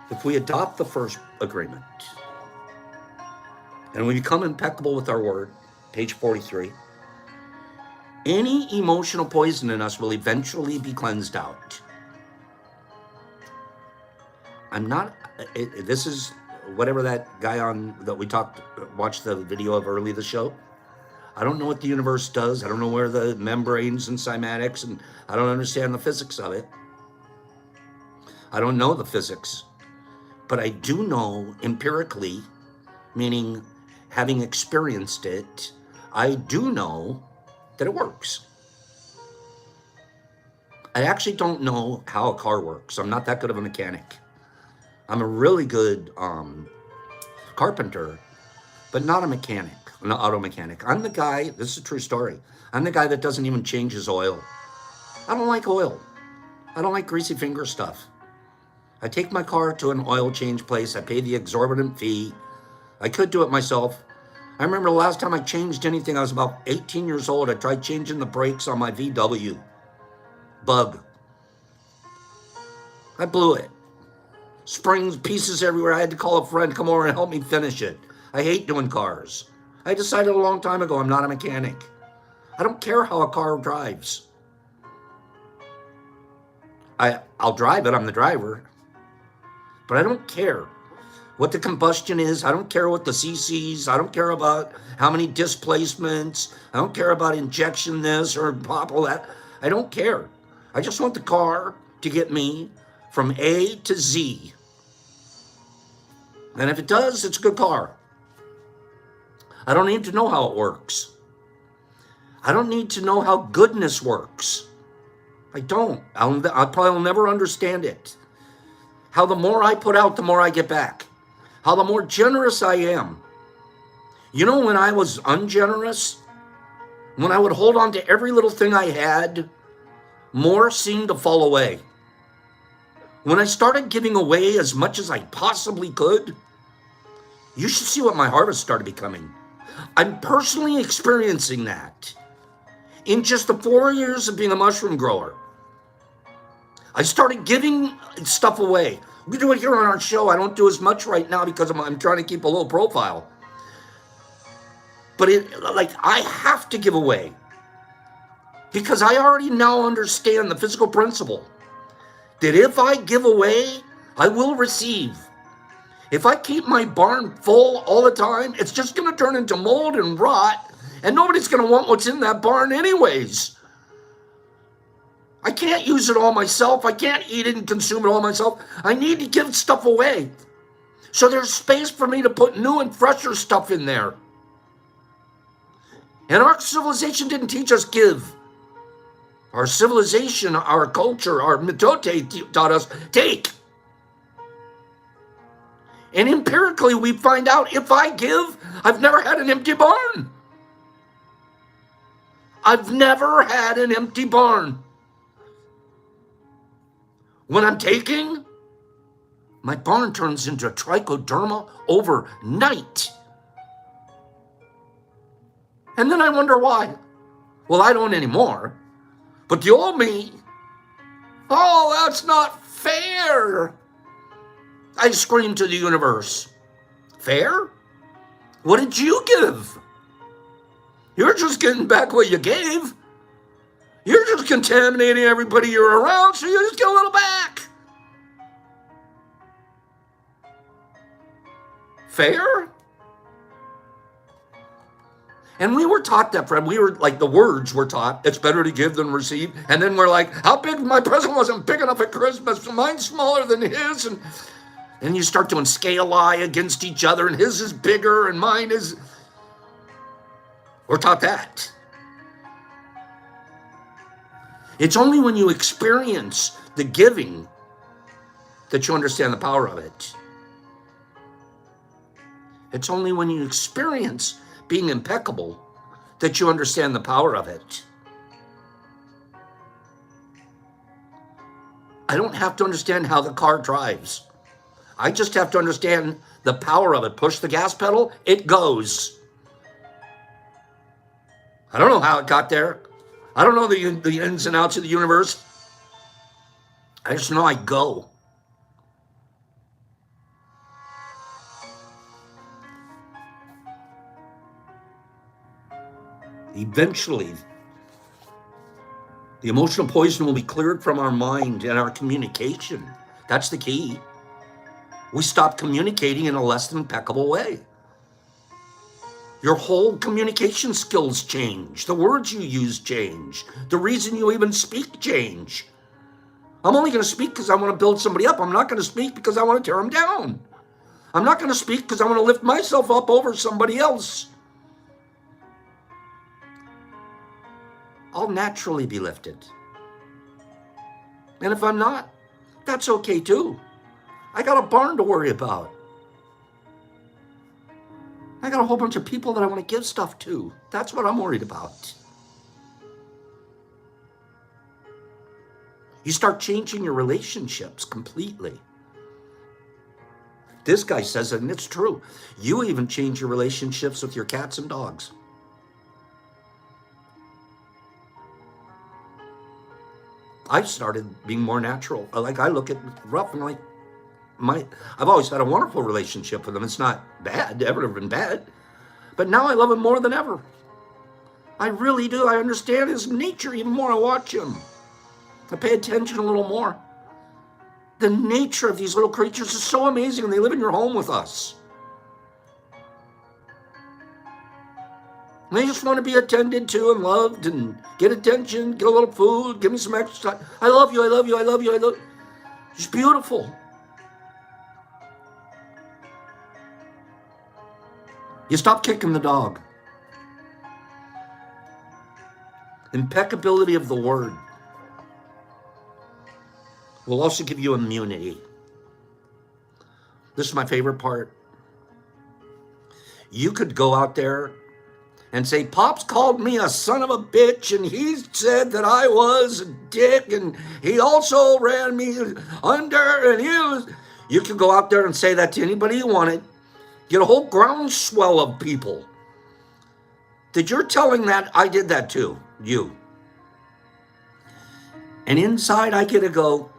If we adopt the first agreement and we become impeccable with our word, page 43, any emotional poison in us will eventually be cleansed out. This is whatever that guy that we watched the video of early the show. I don't know what the universe does. I don't know where the membranes and cymatics, and I don't understand the physics of it. I don't know the physics. But I do know empirically, meaning having experienced it, I do know that it works. I actually don't know how a car works. I'm not that good of a mechanic. I'm a really good carpenter, but not a mechanic, an auto mechanic. I'm the guy, this is a true story, I'm the guy that doesn't even change his oil. I don't like oil. I don't like greasy finger stuff. I take my car to an oil change place. I pay the exorbitant fee. I could do it myself. I remember the last time I changed anything, I was about 18 years old. I tried changing the brakes on my VW. Bug. I blew it. Springs, pieces everywhere. I had to call a friend, come over and help me finish it. I hate doing cars. I decided a long time ago I'm not a mechanic. I don't care how a car drives. I'll drive it, I'm the driver. But I don't care what the combustion is. I don't care what the CCs. I don't care about how many displacements. I don't care about injection this or pop all that. I don't care. I just want the car to get me from A to Z. And if it does, it's a good car. I don't need to know how it works. I don't need to know how goodness works. I don't. I probably will never understand it. How the more I put out, the more I get back. How the more generous I am. You know, when I was ungenerous, when I would hold on to every little thing I had, more seemed to fall away. When I started giving away as much as I possibly could, you should see what my harvest started becoming. I'm personally experiencing that. In just the 4 years of being a mushroom grower, I started giving stuff away. We do it here on our show. I don't do as much right now because I'm trying to keep a low profile. But I have to give away because I already now understand the physical principle that if I give away, I will receive. If I keep my barn full all the time, it's just going to turn into mold and rot, and nobody's going to want what's in that barn anyways. I can't use it all myself. I can't eat it and consume it all myself. I need to give stuff away. So there's space for me to put new and fresher stuff in there. And our civilization didn't teach us give. Our civilization, our culture, our mitote taught us take. And empirically, we find out if I give, I've never had an empty barn. I've never had an empty barn. When I'm taking, my barn turns into a trichoderma overnight. And then I wonder why. Well, I don't anymore. But the old me, oh, that's not fair. I screamed to the universe. Fair? What did you give? You're just getting back what you gave. You're just contaminating everybody you're around, so you just get a little back. Fair? And we were taught that, Fred. We were like, the words were taught, it's better to give than receive. And then we're like, how big? My present wasn't big enough at Christmas. Mine's smaller than his. And you start doing scale eye against each other, and his is bigger and mine is. We're taught that. It's only when you experience the giving that you understand the power of it. It's only when you experience being impeccable that you understand the power of it. I don't have to understand how the car drives. I just have to understand the power of it. Push the gas pedal, it goes. I don't know how it got there. I don't know the ins and outs of the universe. I just know I go. Eventually, the emotional poison will be cleared from our mind and our communication. That's the key. We stop communicating in a less than impeccable way. Your whole communication skills change. The words you use change. The reason you even speak change. I'm only going to speak because I want to build somebody up. I'm not going to speak because I want to tear them down. I'm not going to speak because I want to lift myself up over somebody else. I'll naturally be lifted. And if I'm not, that's okay too. I got a barn to worry about. I got a whole bunch of people that I want to give stuff to. That's what I'm worried about. You start changing your relationships completely. This guy says it, and it's true. You even change your relationships with your cats and dogs. I started being more natural. Like, I look at Ruff and like, I've always had a wonderful relationship with him. It's not bad, ever been bad. But now I love him more than ever. I really do. I understand his nature even more. I watch him. I pay attention a little more. The nature of these little creatures is so amazing, and they live in your home with us. And they just want to be attended to and loved and get attention, get a little food, give me some exercise. I love you, I love you, I love you, I love you. It's beautiful. You stop kicking the dog. Impeccability of the word will also give you immunity. This is my favorite part. You could go out there and say, Pops called me a son of a bitch, and he said that I was a dick, and he also ran me under, and you could go out there and say that to anybody you wanted. Get a whole groundswell of people that you're telling that I did that to you. And inside I get to go,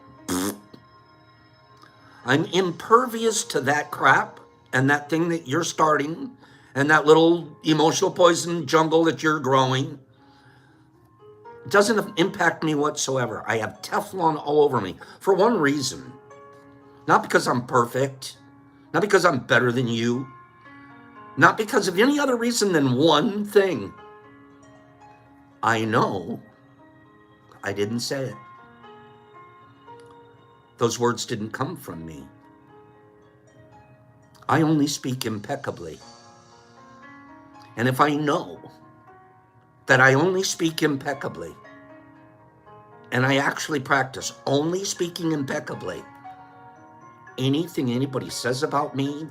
I'm impervious to that crap and that thing that you're starting and that little emotional poison jungle that you're growing. It doesn't impact me whatsoever. I have Teflon all over me for one reason. Not because I'm perfect, not because I'm better than you, not because of any other reason than one thing. I know I didn't say it. Those words didn't come from me. I only speak impeccably. And if I know that I only speak impeccably, and I actually practice only speaking impeccably, anything anybody says about me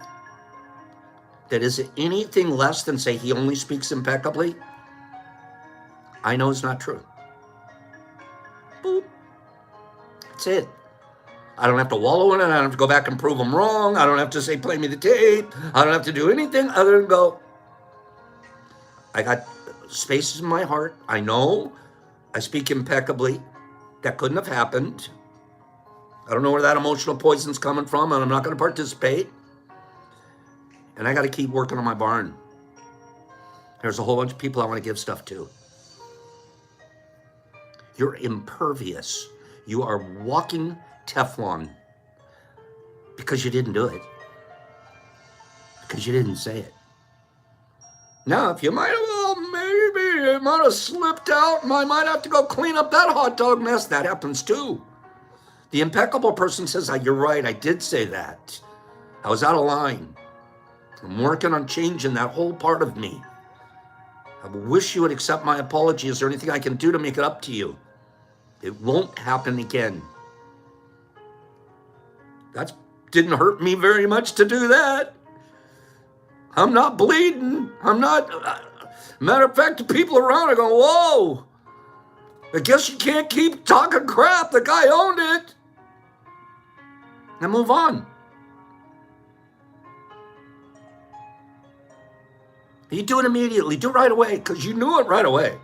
that is anything less than say he only speaks impeccably, I know it's not true. Boop. That's it. I don't have to wallow in it. I don't have to go back and prove them wrong. I don't have to say, play me the tape. I don't have to do anything other than go, I got spaces in my heart. I know I speak impeccably. That couldn't have happened. I don't know where that emotional poison's coming from, and I'm not going to participate. And I got to keep working on my barn. There's a whole bunch of people I want to give stuff to. You're impervious. You are walking Teflon because you didn't do it. Because you didn't say it. Now, if you might have, well, maybe it might have slipped out and I might have to go clean up that hot dog mess. That happens too. The impeccable person says, you're right, I did say that. I was out of line. I'm working on changing that whole part of me. I wish you would accept my apology. Is there anything I can do to make it up to you? It won't happen again. That didn't hurt me very much to do that. I'm not bleeding. I'm not. Matter of fact, the people around are going, whoa. I guess you can't keep talking crap. The guy owned it. And move on. You do it immediately. Do it right away because you knew it right away.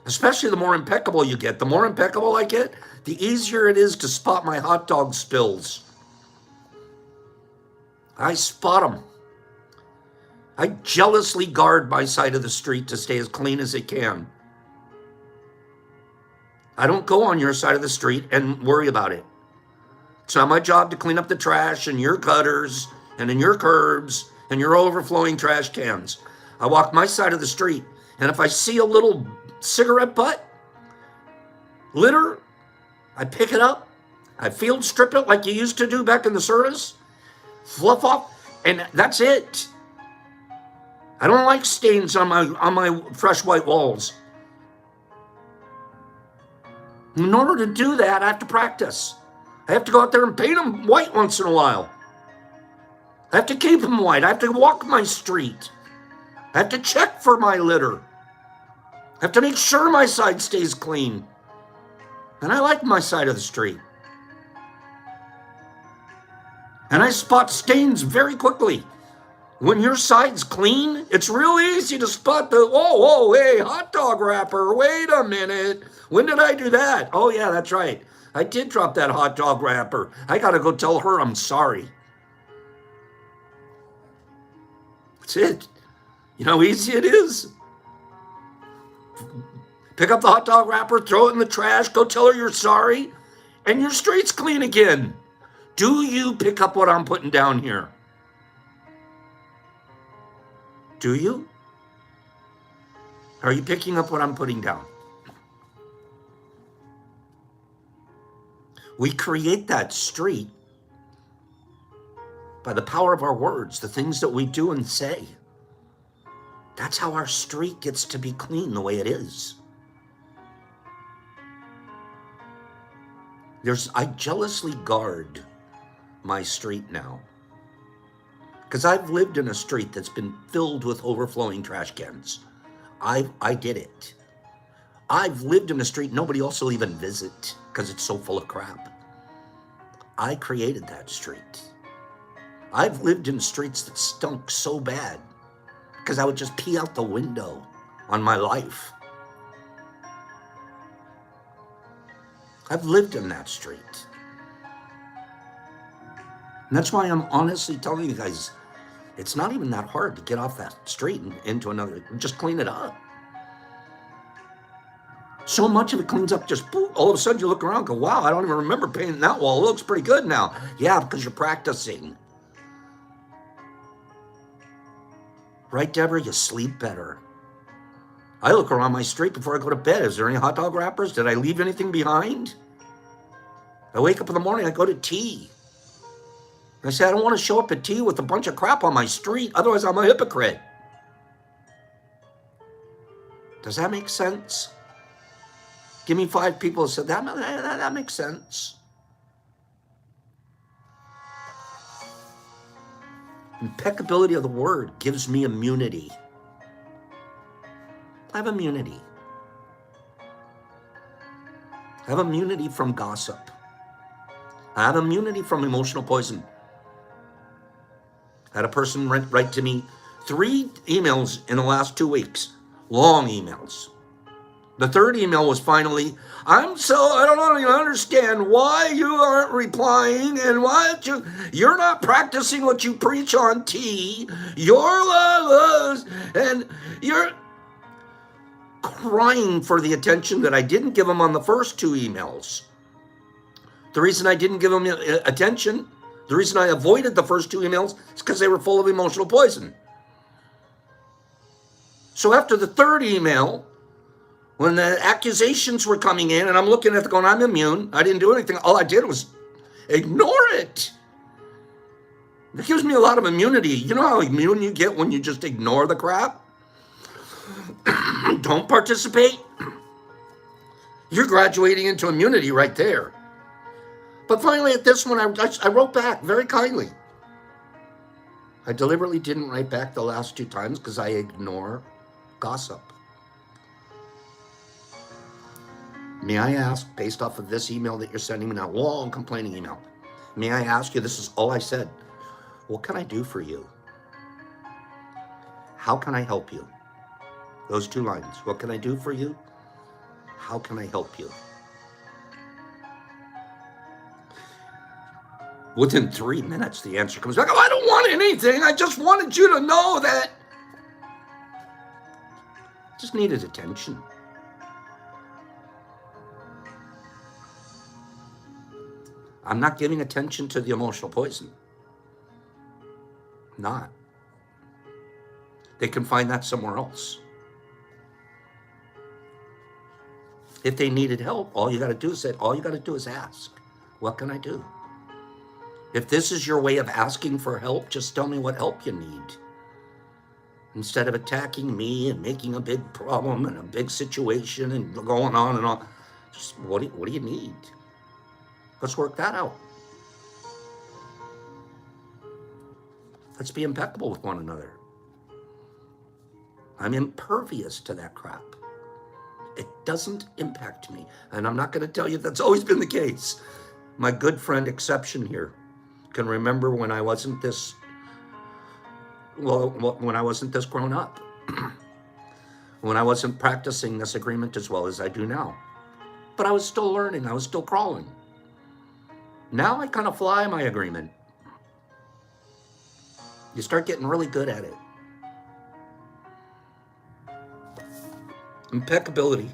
Especially the more impeccable you get. The more impeccable I get, the easier it is to spot my hot dog spills. I spot them. I jealously guard my side of the street to stay as clean as it can. I don't go on your side of the street and worry about it. It's not my job to clean up the trash in your gutters and in your curbs and your overflowing trash cans. I walk my side of the street, and if I see a little cigarette butt, litter, I pick it up, I field strip it like you used to do back in the service, fluff off, and that's it. I don't like stains on my fresh white walls. In order to do that, I have to practice. I have to go out there and paint them white once in a while. I have to keep them white. I have to walk my street. I have to check for my litter. I have to make sure my side stays clean. And I like my side of the street. And I spot stains very quickly. When your side's clean, it's real easy to spot the, whoa, hey, hot dog wrapper, wait a minute. When did I do that? Oh, yeah, that's right. I did drop that hot dog wrapper. I got to go tell her I'm sorry. That's it. You know how easy it is? Pick up the hot dog wrapper, throw it in the trash, go tell her you're sorry, and your street's clean again. Do you pick up what I'm putting down here? Do you? Are you picking up what I'm putting down? We create that street by the power of our words, the things that we do and say. That's how our street gets to be clean the way it is. I jealously guard my street now, because I've lived in a street that's been filled with overflowing trash cans. I did it. I've lived in a street nobody else will even visit because it's so full of crap. I created that street. I've lived in streets that stunk so bad because I would just pee out the window on my life. I've lived in that street. And that's why I'm honestly telling you guys, it's not even that hard to get off that street and into another, just clean it up. So much of it cleans up just, boop, all of a sudden you look around and go, wow, I don't even remember painting that wall. It looks pretty good now. Yeah, because you're practicing. Right, Deborah? You sleep better. I look around my street before I go to bed. Is there any hot dog wrappers? Did I leave anything behind? I wake up in the morning, I go to tea. I say, I don't want to show up at tea with a bunch of crap on my street. Otherwise, I'm a hypocrite. Does that make sense? Give me 5 people who said, that makes sense. Impeccability of the word gives me immunity. I have immunity. I have immunity from gossip. I have immunity from emotional poison. I had a person write to me 3 emails in the last 2 weeks, long emails. The 3rd email was finally, I don't even understand why you aren't replying and why you're not practicing what you preach on T. And you're crying for the attention that I didn't give him on the first 2 emails. The reason I didn't give him attention, the reason I avoided the first 2 emails is because they were full of emotional poison. So after the 3rd email, when the accusations were coming in and I'm looking at it going, I'm immune. I didn't do anything. All I did was ignore it. It gives me a lot of immunity. You know how immune you get when you just ignore the crap? Don't participate. You're graduating into immunity right there. But finally at this one, I wrote back very kindly. I deliberately didn't write back the last 2 times because I ignore gossip. May I ask, based off of this email that you're sending me now, long complaining email, may I ask you, this is all I said, what can I do for you? How can I help you? Those 2 lines. What can I do for you? How can I help you? Within 3 minutes, the answer comes back. Oh, I don't want anything. I just wanted you to know that. I just needed attention. I'm not giving attention to the emotional poison. Not. They can find that somewhere else. If they needed help, all you got to do is ask. What can I do? If this is your way of asking for help, just tell me what help you need. Instead of attacking me and making a big problem and a big situation and going on and on, just what do you need? Let's work that out. Let's be impeccable with one another. I'm impervious to that crap. It doesn't impact me. And I'm not going to tell you that's always been the case. My good friend Exception here can remember when I wasn't this, when I wasn't this grown up. When I wasn't practicing this agreement as well as I do now. But I was still learning. I was still crawling. Now I kind of fly my agreement. You start getting really good at it. Impeccability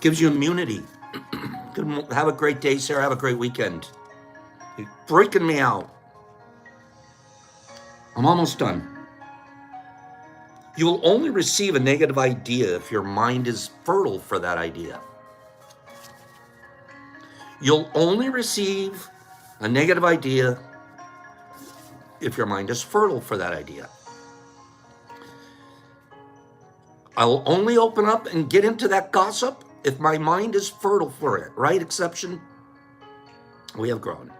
gives you immunity Have a great day, Sarah. Have a great weekend. You're freaking me out. I'm almost done. You will only receive a negative idea if your mind is fertile for that idea. You'll only receive a negative idea if your mind is fertile for that idea. I will only open up and get into that gossip if my mind is fertile for it, right? Exception? We have grown.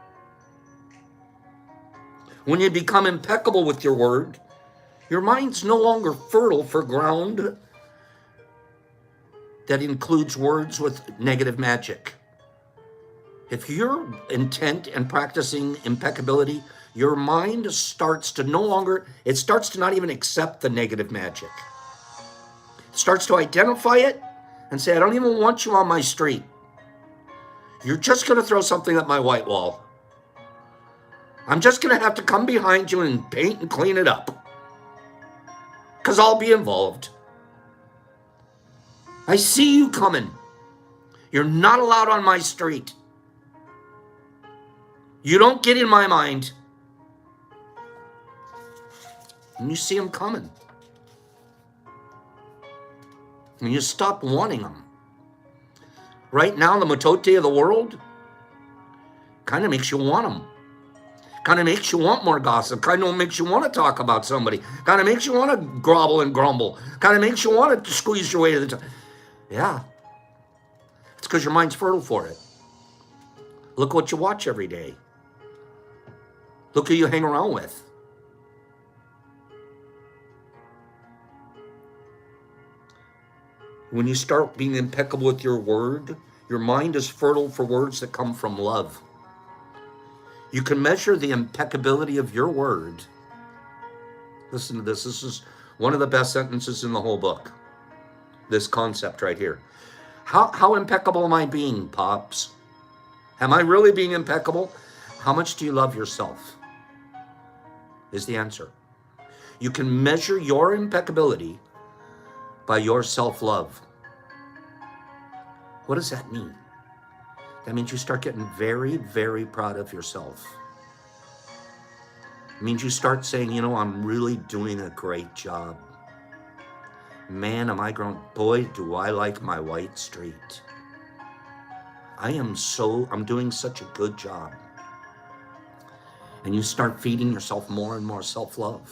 When you become impeccable with your word, your mind's no longer fertile for ground that includes words with negative magic. If you're intent and practicing impeccability, your mind starts to not even accept the negative magic. It starts to identify it and say, I don't even want you on my street. You're just going to throw something at my white wall. I'm just going to have to come behind you and paint and clean it up. Because I'll be involved. I see you coming. You're not allowed on my street. You don't get in my mind. And you see them coming. And you stop wanting them. Right now, the matote of the world kind of makes you want them. Kind of makes you want more gossip. Kind of makes you want to talk about somebody. Kind of makes you want to grovel and grumble. Kind of makes you want to squeeze your way to the top. Yeah. It's because your mind's fertile for it. Look what you watch every day. Look who you hang around with. When you start being impeccable with your word, your mind is fertile for words that come from love. You can measure the impeccability of your word. Listen to this. This is one of the best sentences in the whole book. This concept right here. How impeccable am I being, Pops? Am I really being impeccable? How much do you love yourself? Is the answer. You can measure your impeccability by your self-love. What does that mean? That means you start getting very, very proud of yourself. It means you start saying, I'm really doing a great job. Man, am I grown. Boy, do I like my white street. I'm doing such a good job. And you start feeding yourself more and more self-love.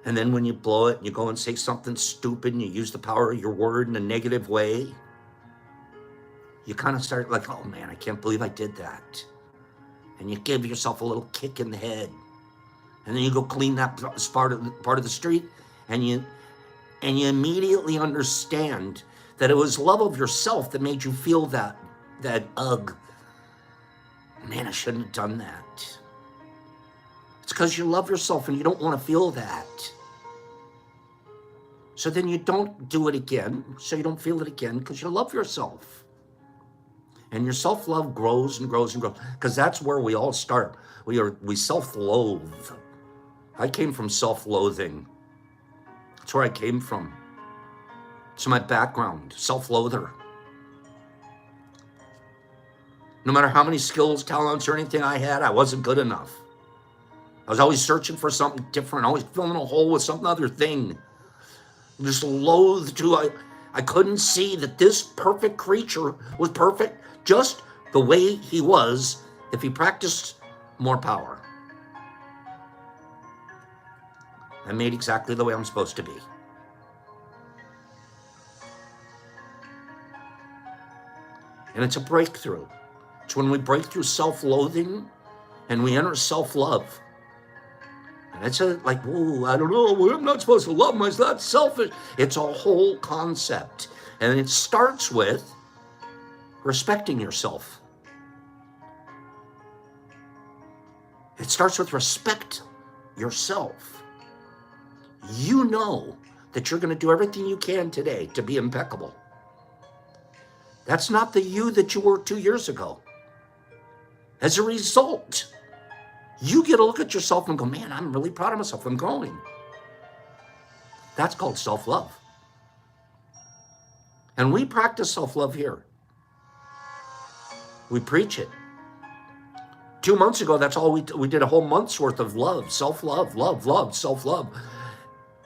And then when you blow it, you go and say something stupid and you use the power of your word in a negative way, you kind of start like, oh man, I can't believe I did that. And you give yourself a little kick in the head. And then you go clean that part of the street, and you immediately understand that it was love of yourself that made you feel that ugh. Man, I shouldn't have done that. It's because you love yourself and you don't want to feel that. So then you don't do it again, so you don't feel it again, because you love yourself. And your self-love grows and grows and grows, because that's where we all start. We self-loathe. I came from self-loathing. That's where I came from. It's my background, self-loather. No matter how many skills, talents, or anything I had, I wasn't good enough. I was always searching for something different, always filling a hole with some other thing. Just loathed to, I couldn't see that this perfect creature was perfect just the way he was if he practiced more power. I made exactly the way I'm supposed to be. And it's a breakthrough. It's when we break through self-loathing and we enter self-love. And it's like, whoa, I don't know, I'm not supposed to love myself, that's selfish. It's a whole concept. And it starts with respecting yourself. It starts with respect yourself. You know that you're going to do everything you can today to be impeccable. That's not the you that you were 2 years ago. As a result, you get to look at yourself and go, man, I'm really proud of myself. I'm growing. That's called self-love. And we practice self-love here. We preach it. 2 months ago, that's all we did a whole month's worth of love, self-love, love, self-love.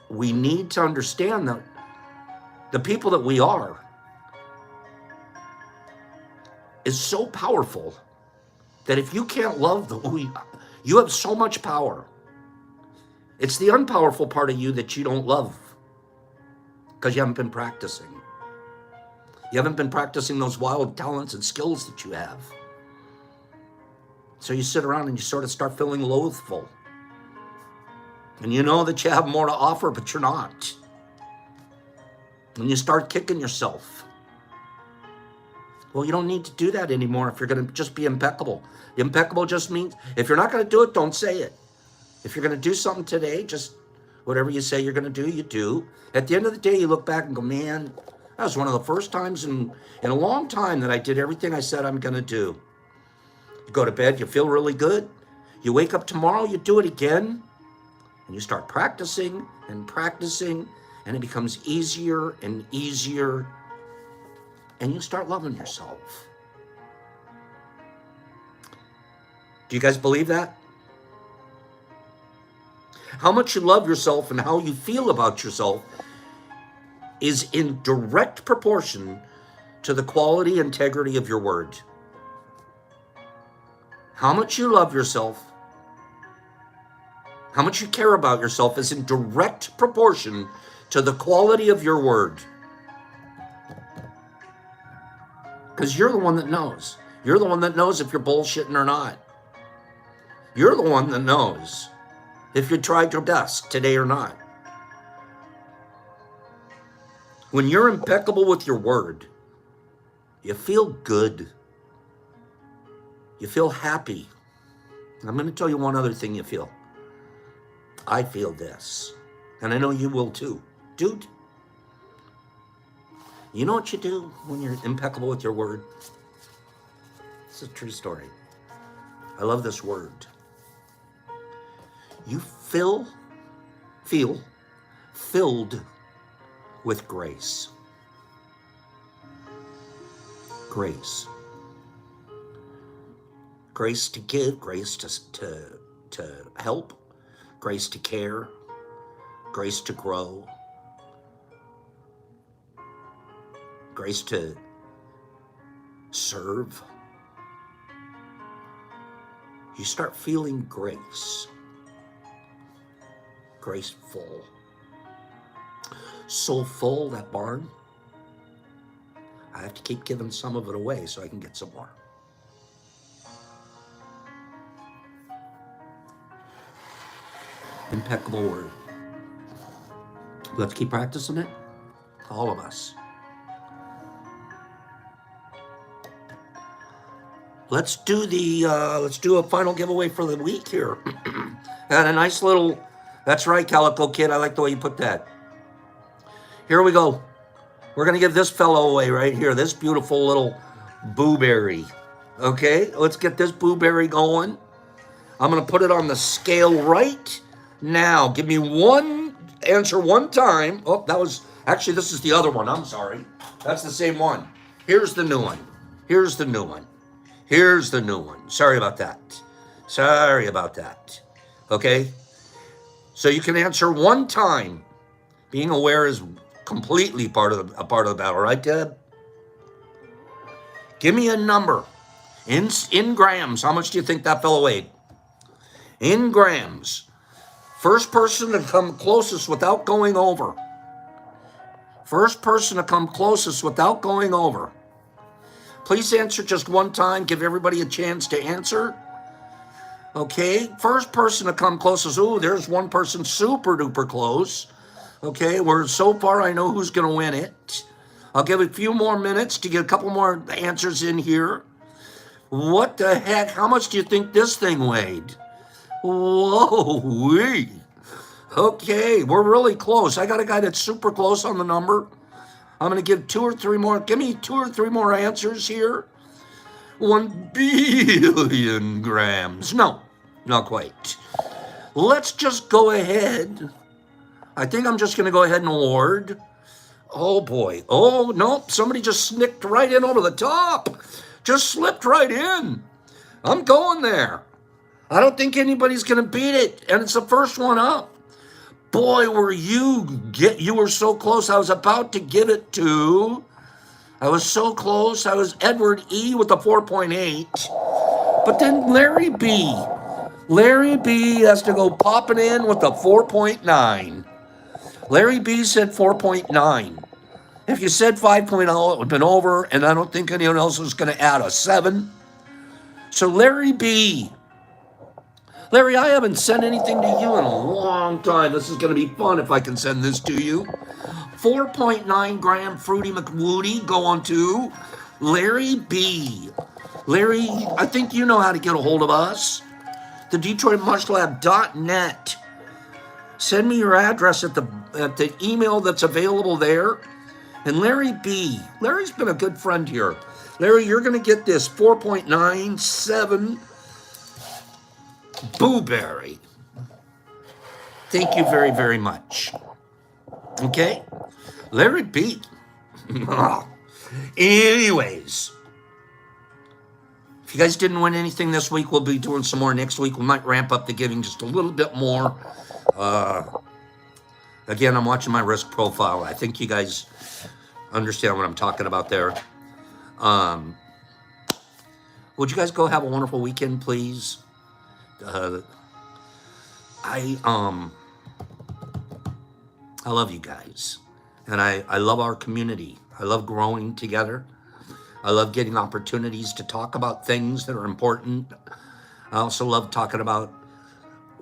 We need to understand that the people that we are is so powerful that if you can't love you have so much power. It's the unpowerful part of you that you don't love because you haven't been practicing. You haven't been practicing those wild talents and skills that you have. So you sit around and you sort of start feeling loathful. And you know that you have more to offer, but you're not. And you start kicking yourself. Well, you don't need to do that anymore if you're going to just be impeccable. Impeccable just means if you're not going to do it, don't say it. If you're going to do something today, just whatever you say you're going to do, you do. At the end of the day, you look back and go, man, that was one of the first times in a long time that I did everything I said I'm going to do. You go to bed, you feel really good. You wake up tomorrow, you do it again. And you start practicing, and it becomes easier and easier. And you start loving yourself. Do you guys believe that? How much you love yourself and how you feel about yourself is in direct proportion to the quality and integrity of your word. How much you love yourself, how much you care about yourself is in direct proportion to the quality of your word. Because you're the one that knows. You're the one that knows if you're bullshitting or not. You're the one that knows if you tried your best today or not. When you're impeccable with your word, you feel good. You feel happy. I'm going to tell you one other thing you feel. I feel this. And I know you will too. Dude, you know what you do when you're impeccable with your word? It's a true story. I love this word. You feel filled with grace. Grace. Grace to give, grace to help, grace to care, grace to grow, grace to serve. You start feeling grace. Graceful. So full, that barn, I have to keep giving some of it away so I can get some more. Impeccable word. Let's keep practicing it. All of us. Let's do a final giveaway for the week here. And a nice little, that's right, Calico Kid. I like the way you put that. Here we go. We're going to give this fellow away right here. This beautiful little blueberry. Okay, let's get this blueberry going. I'm going to put it on the scale right now. Give me one answer one time. Oh, that was, actually, this is the other one. I'm sorry. That's the same one. Here's the new one. Here's the new one. Here's the new one. Sorry about that. Sorry about that. Okay? So you can answer one time. Being aware is completely part of the battle, right, Deb? Give me a number. In grams, how much do you think that fellow weighed? In grams. First person to come closest without going over. First person to come closest without going over. Please answer just one time. Give everybody a chance to answer. Okay, first person to come closest. Ooh, there's one person super duper close. Okay, so far I know who's going to win it. I'll give it a few more minutes to get a couple more answers in here. What the heck? How much do you think this thing weighed? Whoa-wee. Okay, we're really close. I got a guy that's super close on the number. I'm going to give 2 or 3 more. Give me 2 or 3 more answers here. 1 billion grams. No, not quite. Let's just go ahead. I think I'm just going to go ahead and award. Oh, boy. Oh, no. Somebody just snicked right in over the top. Just slipped right in. I'm going there. I don't think anybody's going to beat it. And it's the first one up. Boy, you were so close. I was about to give it to, I was so close. I was Edward E with the 4.8. But then Larry B. Larry B has to go popping in with the 4.9. Larry B said 4.9. If you said 5.0, it would have been over, and I don't think anyone else was going to add a 7. So Larry B. Larry, I haven't sent anything to you in a long time. This is going to be fun if I can send this to you. 4.9 gram Fruity McWoody going to Larry B. Larry, I think you know how to get a hold of us. The DetroitMushLab.net. Send me your address at the email that's available there. And Larry B. Larry's been a good friend here. Larry, you're going to get this 4.97 Blueberry. Thank you very, very much. Okay? Larry B. Anyways. If you guys didn't win anything this week, we'll be doing some more next week. We might ramp up the giving just a little bit more. Again, I'm watching my risk profile. I think you guys understand what I'm talking about there. Would you guys go have a wonderful weekend, please? I love you guys, and I love our community. I love growing together. I love getting opportunities to talk about things that are important. I also love talking about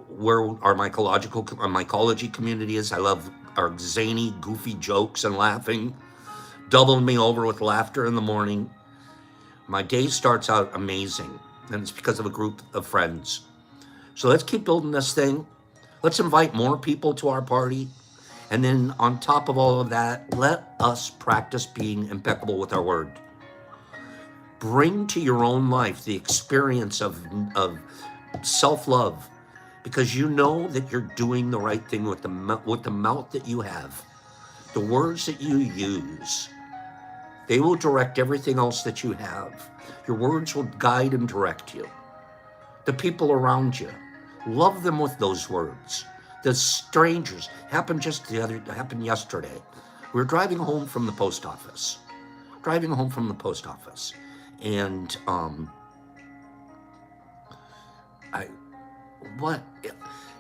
where our mycology community is. I love our zany, goofy jokes and laughing. Double me over with laughter in the morning. My day starts out amazing, and it's because of a group of friends. So let's keep building this thing. Let's invite more people to our party. And then on top of all of that, let us practice being impeccable with our word. Bring to your own life the experience of self-love, because you know that you're doing the right thing with the mouth that you have. The words that you use, they will direct everything else that you have. Your words will guide and direct you. The people around you, love them with those words. The strangers, happened yesterday. We were driving home from the post office. And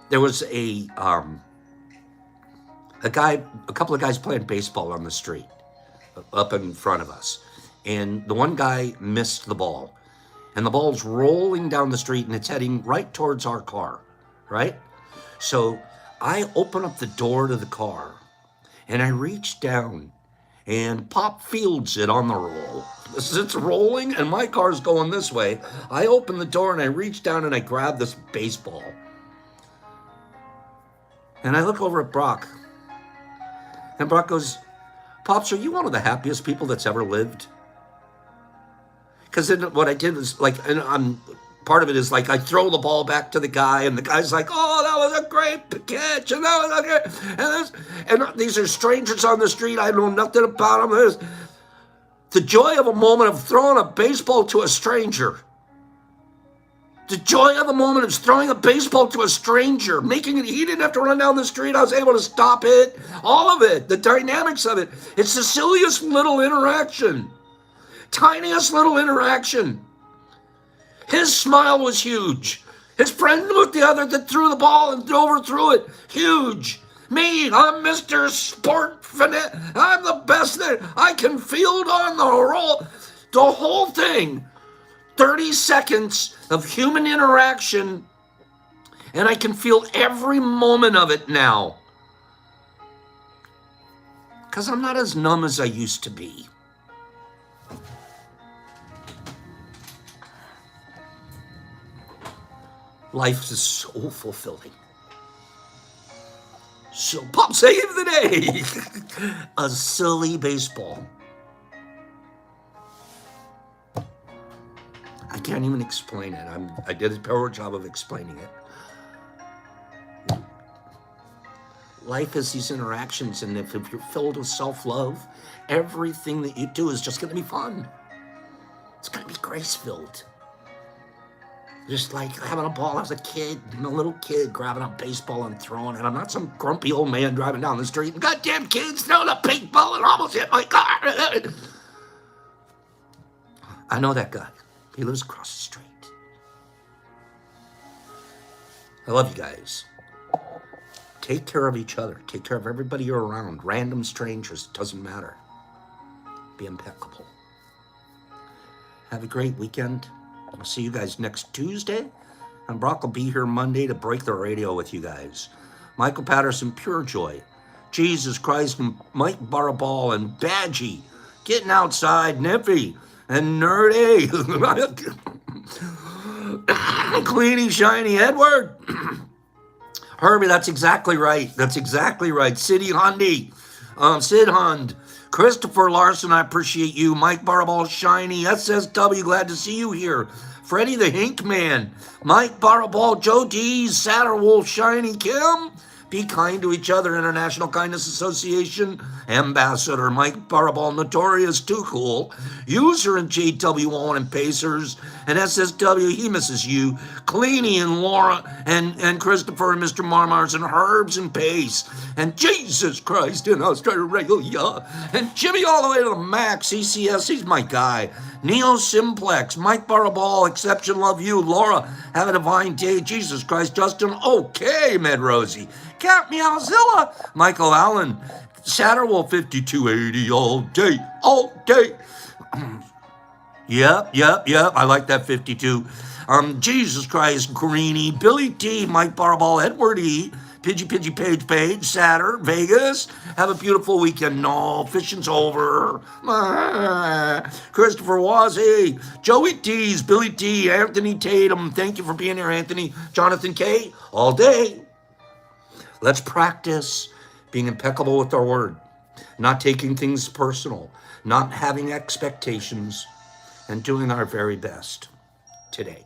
there was a couple of guys playing baseball on the street up in front of us. And the one guy missed the ball. And the ball's rolling down the street and it's heading right towards our car, right? So I open up the door to the car and I reach down and Pop fields it on the roll. It's rolling and my car's going this way. I open the door and I reach down and I grab this baseball. And I look over at Brock. And Brock goes, "Pops, are you one of the happiest people that's ever lived?" Because then what I did was part of it is like I throw the ball back to the guy, and the guy's like, "Oh, that was a great catch," and that was okay. And these are strangers on the street. I know nothing about them. There's the joy of a moment of throwing a baseball to a stranger. The joy of a moment of throwing a baseball to a stranger, making it. He didn't have to run down the street. I was able to stop it. All of it, the dynamics of it. It's the silliest little interaction. Tiniest little interaction. His smile was huge. His friend looked the other that threw the ball and overthrew it. Huge. Me, I'm Mr. Sport Finesse. I'm the best that I can field on the roll. The whole thing. 30 seconds of human interaction, and I can feel every moment of it now. Because I'm not as numb as I used to be. Life is so fulfilling. So, Pop save the day. A silly baseball. I can't even explain it. I did a poor job of explaining it. Life is these interactions, and if you're filled with self-love, everything that you do is just going to be fun. It's going to be grace-filled. Just like having a ball as a kid, a little kid grabbing a baseball and throwing it. I'm not some grumpy old man driving down the street and goddamn kids throwing a baseball and almost hit my car. I know that guy. He lives across the street. I love you guys. Take care of each other. Take care of everybody you're around. Random strangers, doesn't matter. Be impeccable. Have a great weekend. I'll see you guys next Tuesday. And Brock will be here Monday to break the radio with you guys. Michael Patterson, Pure Joy. Jesus Christ, and Mike Barabal and Badgie. Getting outside, Nippy and Nerdy. Cleany, Shiny, Edward. Herbie, that's exactly right. That's exactly right. City Hundy. Sid Hund. Christopher Larson, I appreciate you. Mike Barabal, Shiny, SSW, glad to see you here. Freddie the Hink Man, Mike Barabal, Joe Dees, Satterwolf, Shiny, Kim. Be kind to each other, International Kindness Association. Ambassador Mike Barabal, Notorious, Too Cool. User and JW Owen and Pacers. And SSW, he misses you. Cleany and Laura and Christopher and Mr. Marmars and Herbs and Pace. And Jesus Christ in Australia. And Jimmy all the way to the max. CCS, he's my guy. Neo Simplex, Mike Barabal, Exception, love you. Laura, have a divine day. Jesus Christ, Justin, okay, Med Rosie. Cat Meowzilla, Michael Allen, Satterwolf 5280, all day, all day. Yep, I like that 52. Jesus Christ, Greeny, Billy T, Mike Barabal, Edward E, Pidgey, Page, Satter, Vegas. Have a beautiful weekend. No, fishing's over. Christopher Wazzy, Joey T's, Billy T, Anthony Tatum. Thank you for being here, Anthony. Jonathan K, all day. Let's practice being impeccable with our word, not taking things personal, not having expectations, and doing our very best today.